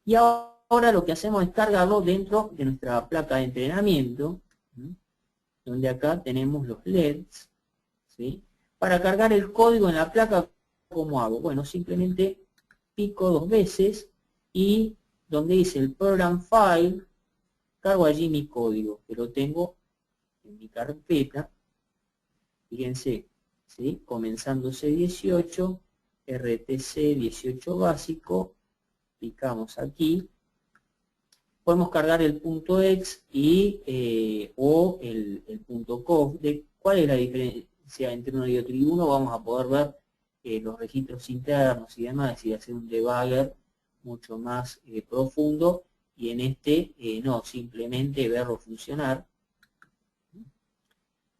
Y ahora lo que hacemos es cargarlo dentro de nuestra placa de entrenamiento, ¿sí? Donde acá tenemos los LEDs, ¿sí? Para cargar el código en la placa, ¿cómo hago? Bueno, simplemente pico 2 veces y donde dice el program file, cargo allí mi código, que lo tengo en mi carpeta. Fíjense, ¿sí? Comenzando C18, RTC 18 básico, picamos aquí. Podemos cargar el .exe y, o el .conf. ¿Cuál es la diferencia entre uno y otro? Y uno vamos a poder ver los registros internos y demás, es decir, hacer un debugger mucho más profundo, y en este no, simplemente verlo funcionar.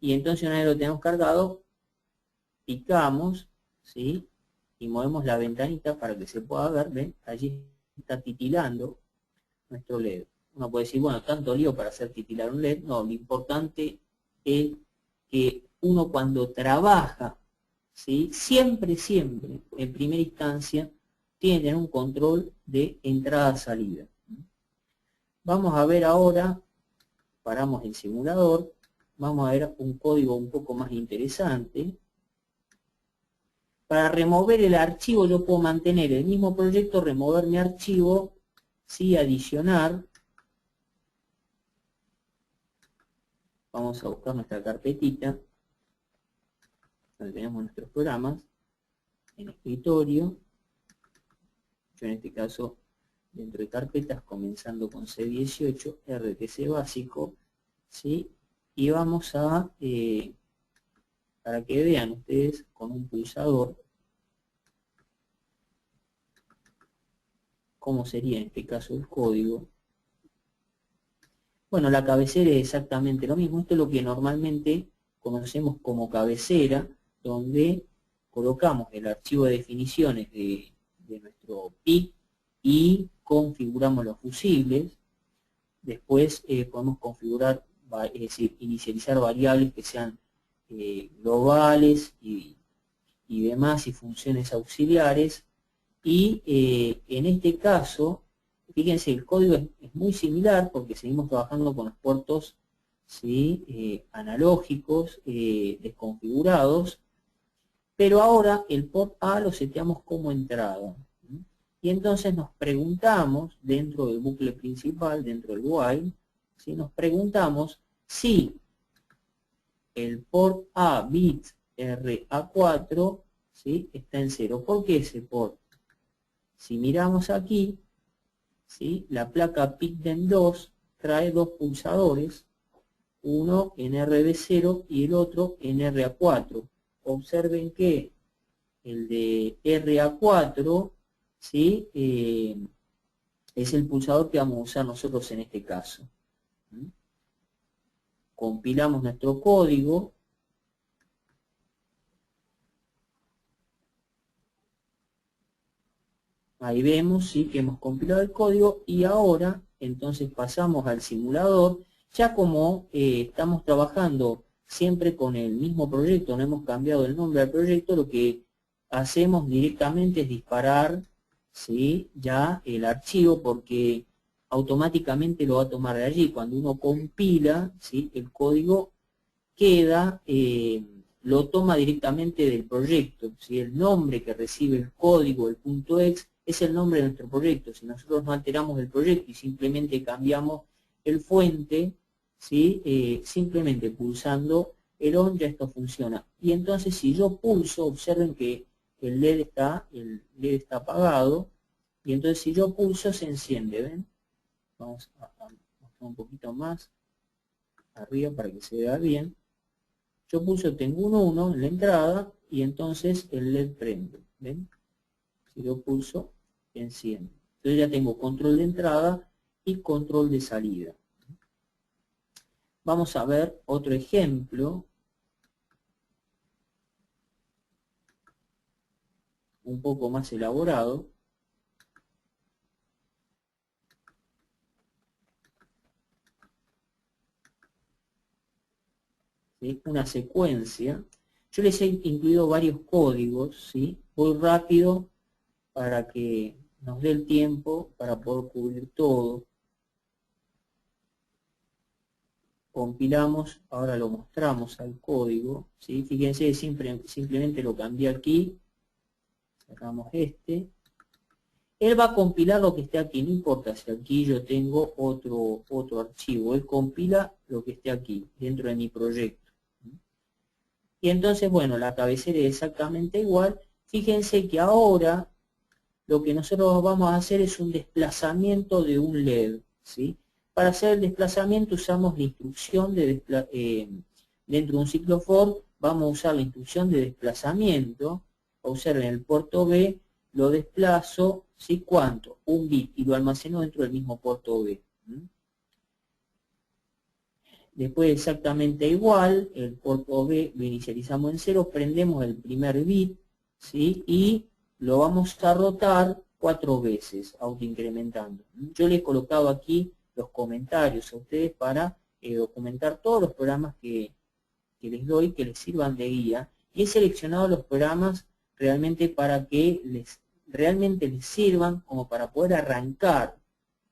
Y entonces una vez lo tenemos cargado, picamos, ¿sí? Y movemos la ventanita para que se pueda ver, ¿ven? Allí está titilando nuestro LED. Uno puede decir, bueno, tanto lío para hacer titilar un LED. No, lo importante es que uno cuando trabaja, ¿sí? Siempre, en primera instancia, tiene que tener un control de entrada-salida. Vamos a ver ahora, paramos el simulador, vamos a ver un código un poco más interesante. Para remover el archivo yo puedo mantener el mismo proyecto, remover mi archivo, ¿sí? Adicionar. Vamos a buscar nuestra carpetita, donde tenemos nuestros programas, en escritorio. Yo en este caso, dentro de carpetas, comenzando con C18, RTC básico, ¿sí? Y vamos a, para que vean ustedes con un pulsador, cómo sería en este caso el código. Bueno, la cabecera es exactamente lo mismo. Esto es lo que normalmente conocemos como cabecera, donde colocamos el archivo de definiciones de nuestro PIC y configuramos los fusibles. Después podemos configurar, es decir, inicializar variables que sean globales y demás, y funciones auxiliares. Y en este caso, fíjense, el código es muy similar porque seguimos trabajando con los puertos, ¿sí? Analógicos desconfigurados, pero ahora el port A lo seteamos como entrada. Y entonces nos preguntamos, dentro del bucle principal, dentro del while, ¿sí? Nos preguntamos si el port A bit RA4, ¿sí? Está en 0. ¿Por qué ese port? Si miramos aquí, ¿sí? La placa PICDEN2 trae dos pulsadores, uno en RB0 y el otro en RA4. Observen que el de RA4, ¿sí? Es el pulsador que vamos a usar nosotros en este caso. Compilamos nuestro código. Ahí vemos, ¿sí? Que hemos compilado el código, y ahora entonces pasamos al simulador. Ya como estamos trabajando siempre con el mismo proyecto, no hemos cambiado el nombre del proyecto, lo que hacemos directamente es disparar, ¿sí? Ya el archivo, porque automáticamente lo va a tomar de allí. Cuando uno compila, ¿sí? El código queda, lo toma directamente del proyecto, ¿sí? El nombre que recibe el código, el .exe, es el nombre de nuestro proyecto. Si nosotros no alteramos el proyecto y simplemente cambiamos el fuente, ¿sí? Simplemente pulsando el ON ya esto funciona. Y entonces si yo pulso, observen que el LED está apagado, y entonces si yo pulso se enciende, ¿ven? Vamos a mostrar un poquito más arriba para que se vea bien. Yo pulso, tengo un 1 en la entrada, y entonces el LED prende. ¿Ven? Si lo pulso, enciende. Entonces ya tengo control de entrada y control de salida. Vamos a ver otro ejemplo. Un poco más elaborado. ¿Sí? Una secuencia. Yo les he incluido varios códigos, ¿sí? Voy rápido para que nos dé el tiempo para poder cubrir todo. Compilamos, ahora lo mostramos al código, ¿sí? Fíjense, simplemente lo cambié aquí, sacamos este. Él va a compilar lo que esté aquí, no importa si aquí yo tengo otro archivo, él compila lo que esté aquí, dentro de mi proyecto. Y entonces, bueno, la cabecera es exactamente igual. Fíjense que ahora lo que nosotros vamos a hacer es un desplazamiento de un LED, ¿sí? Para hacer el desplazamiento usamos la instrucción de dentro de un ciclo for, vamos a usar la instrucción de desplazamiento. Observen, el puerto B lo desplazo, ¿sí? ¿Cuánto? Un bit, y lo almaceno dentro del mismo puerto B. Después exactamente igual, el puerto B lo inicializamos en 0, prendemos el primer bit, ¿sí? Y lo vamos a rotar 4 veces, autoincrementando. Yo les he colocado aquí los comentarios a ustedes para documentar todos los programas que les doy, que les sirvan de guía. Y he seleccionado los programas realmente para que realmente les sirvan como para poder arrancar,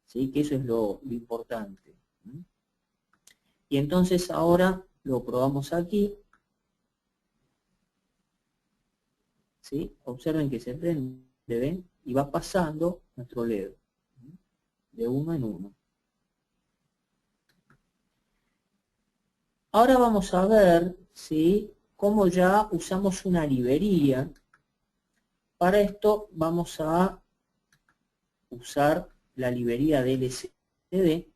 ¿sí? Que eso es lo importante. Y entonces ahora lo probamos aquí. ¿Sí? Observen que se prende, ¿ven? Y va pasando nuestro LED. De uno en uno. Ahora vamos a ver, ¿sí? Cómo ya usamos una librería. Para esto vamos a usar la librería de LCD.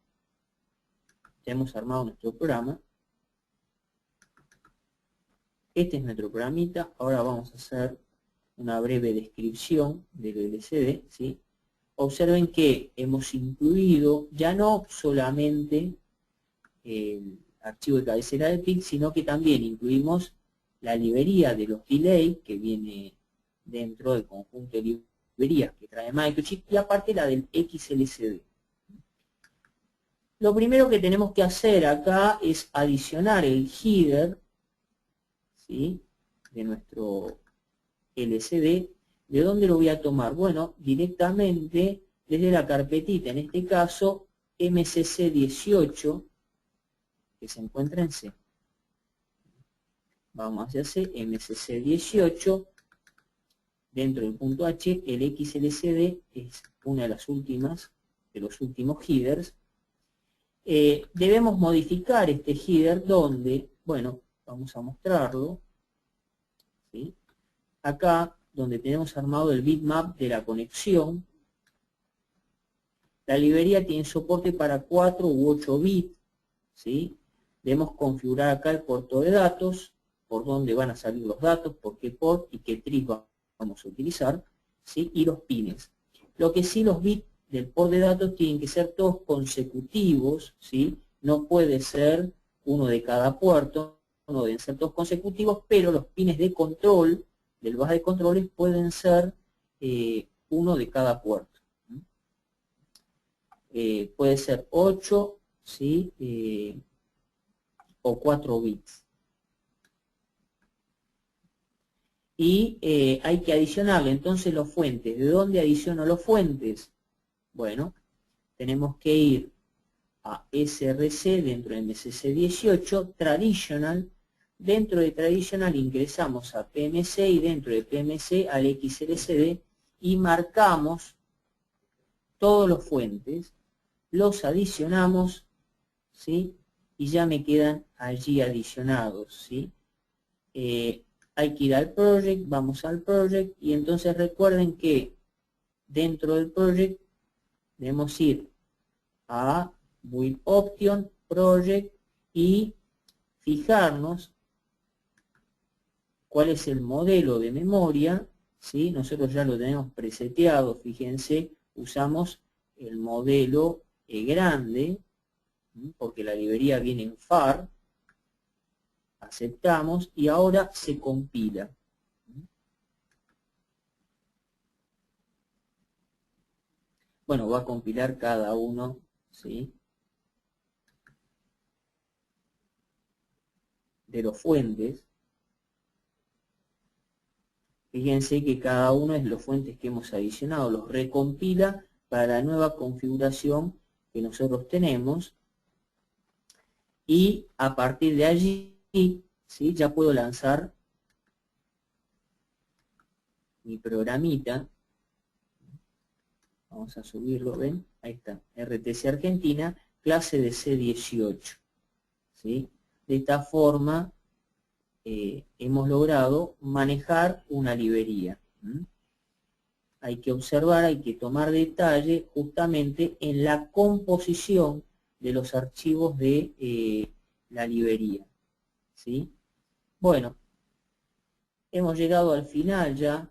Ya hemos armado nuestro programa. Este es nuestro programita. Ahora vamos a hacer una breve descripción del LCD, ¿sí? Observen que hemos incluido ya no solamente el archivo de cabecera de PIC, sino que también incluimos la librería de los delay que viene dentro del conjunto de librerías que trae Microchip, y aparte la del XLCD. Lo primero que tenemos que hacer acá es adicionar el header, ¿sí? De nuestro LCD. ¿De dónde lo voy a tomar? Bueno, directamente desde la carpetita, en este caso MCC18, que se encuentra en C. Vamos hacia C, MCC18, dentro del punto H, el XLCD es una de las últimas, de los últimos headers. Debemos modificar este header donde, bueno, vamos a mostrarlo, ¿sí? Acá, donde tenemos armado el bitmap de la conexión, la librería tiene soporte para 4 u 8 bits, ¿sí? Debemos configurar acá el puerto de datos, por dónde van a salir los datos, por qué port y qué tris vamos a utilizar, ¿sí? Y los pines. Lo que sí, los bits del port de datos tienen que ser todos consecutivos, ¿sí? No puede ser uno de cada puerto, no deben ser todos consecutivos, pero los pines de control del bus de controles pueden ser uno de cada puerto. Puede ser 8, ¿sí? O 4 bits. Y hay que adicionarle entonces los fuentes. ¿De dónde adiciono los fuentes? Bueno, tenemos que ir a SRC dentro de MCC18, Traditional. Dentro de Traditional ingresamos a PMC y dentro de PMC al XLCD y marcamos todos los fuentes, los adicionamos, ¿sí? Y ya me quedan allí adicionados, ¿sí? Hay que ir al project, vamos al project y entonces recuerden que dentro del project debemos ir a Build Option, Project y fijarnos cuál es el modelo de memoria, ¿sí? Nosotros ya lo tenemos preseteado, fíjense, usamos el modelo grande, porque la librería viene en FAR, aceptamos, y ahora se compila. Bueno, va a compilar cada uno, ¿sí?, de los fuentes. Fíjense que cada uno es los fuentes que hemos adicionado, los recompila para la nueva configuración que nosotros tenemos, y a partir de allí, ¿sí?, ya puedo lanzar mi programita. Vamos a subirlo, ¿ven? Ahí está, RTC Argentina, clase de C18, ¿sí? De esta forma hemos logrado manejar una librería. Hay que observar, hay que tomar detalle justamente en la composición de los archivos de la librería, ¿sí? Bueno, hemos llegado al final ya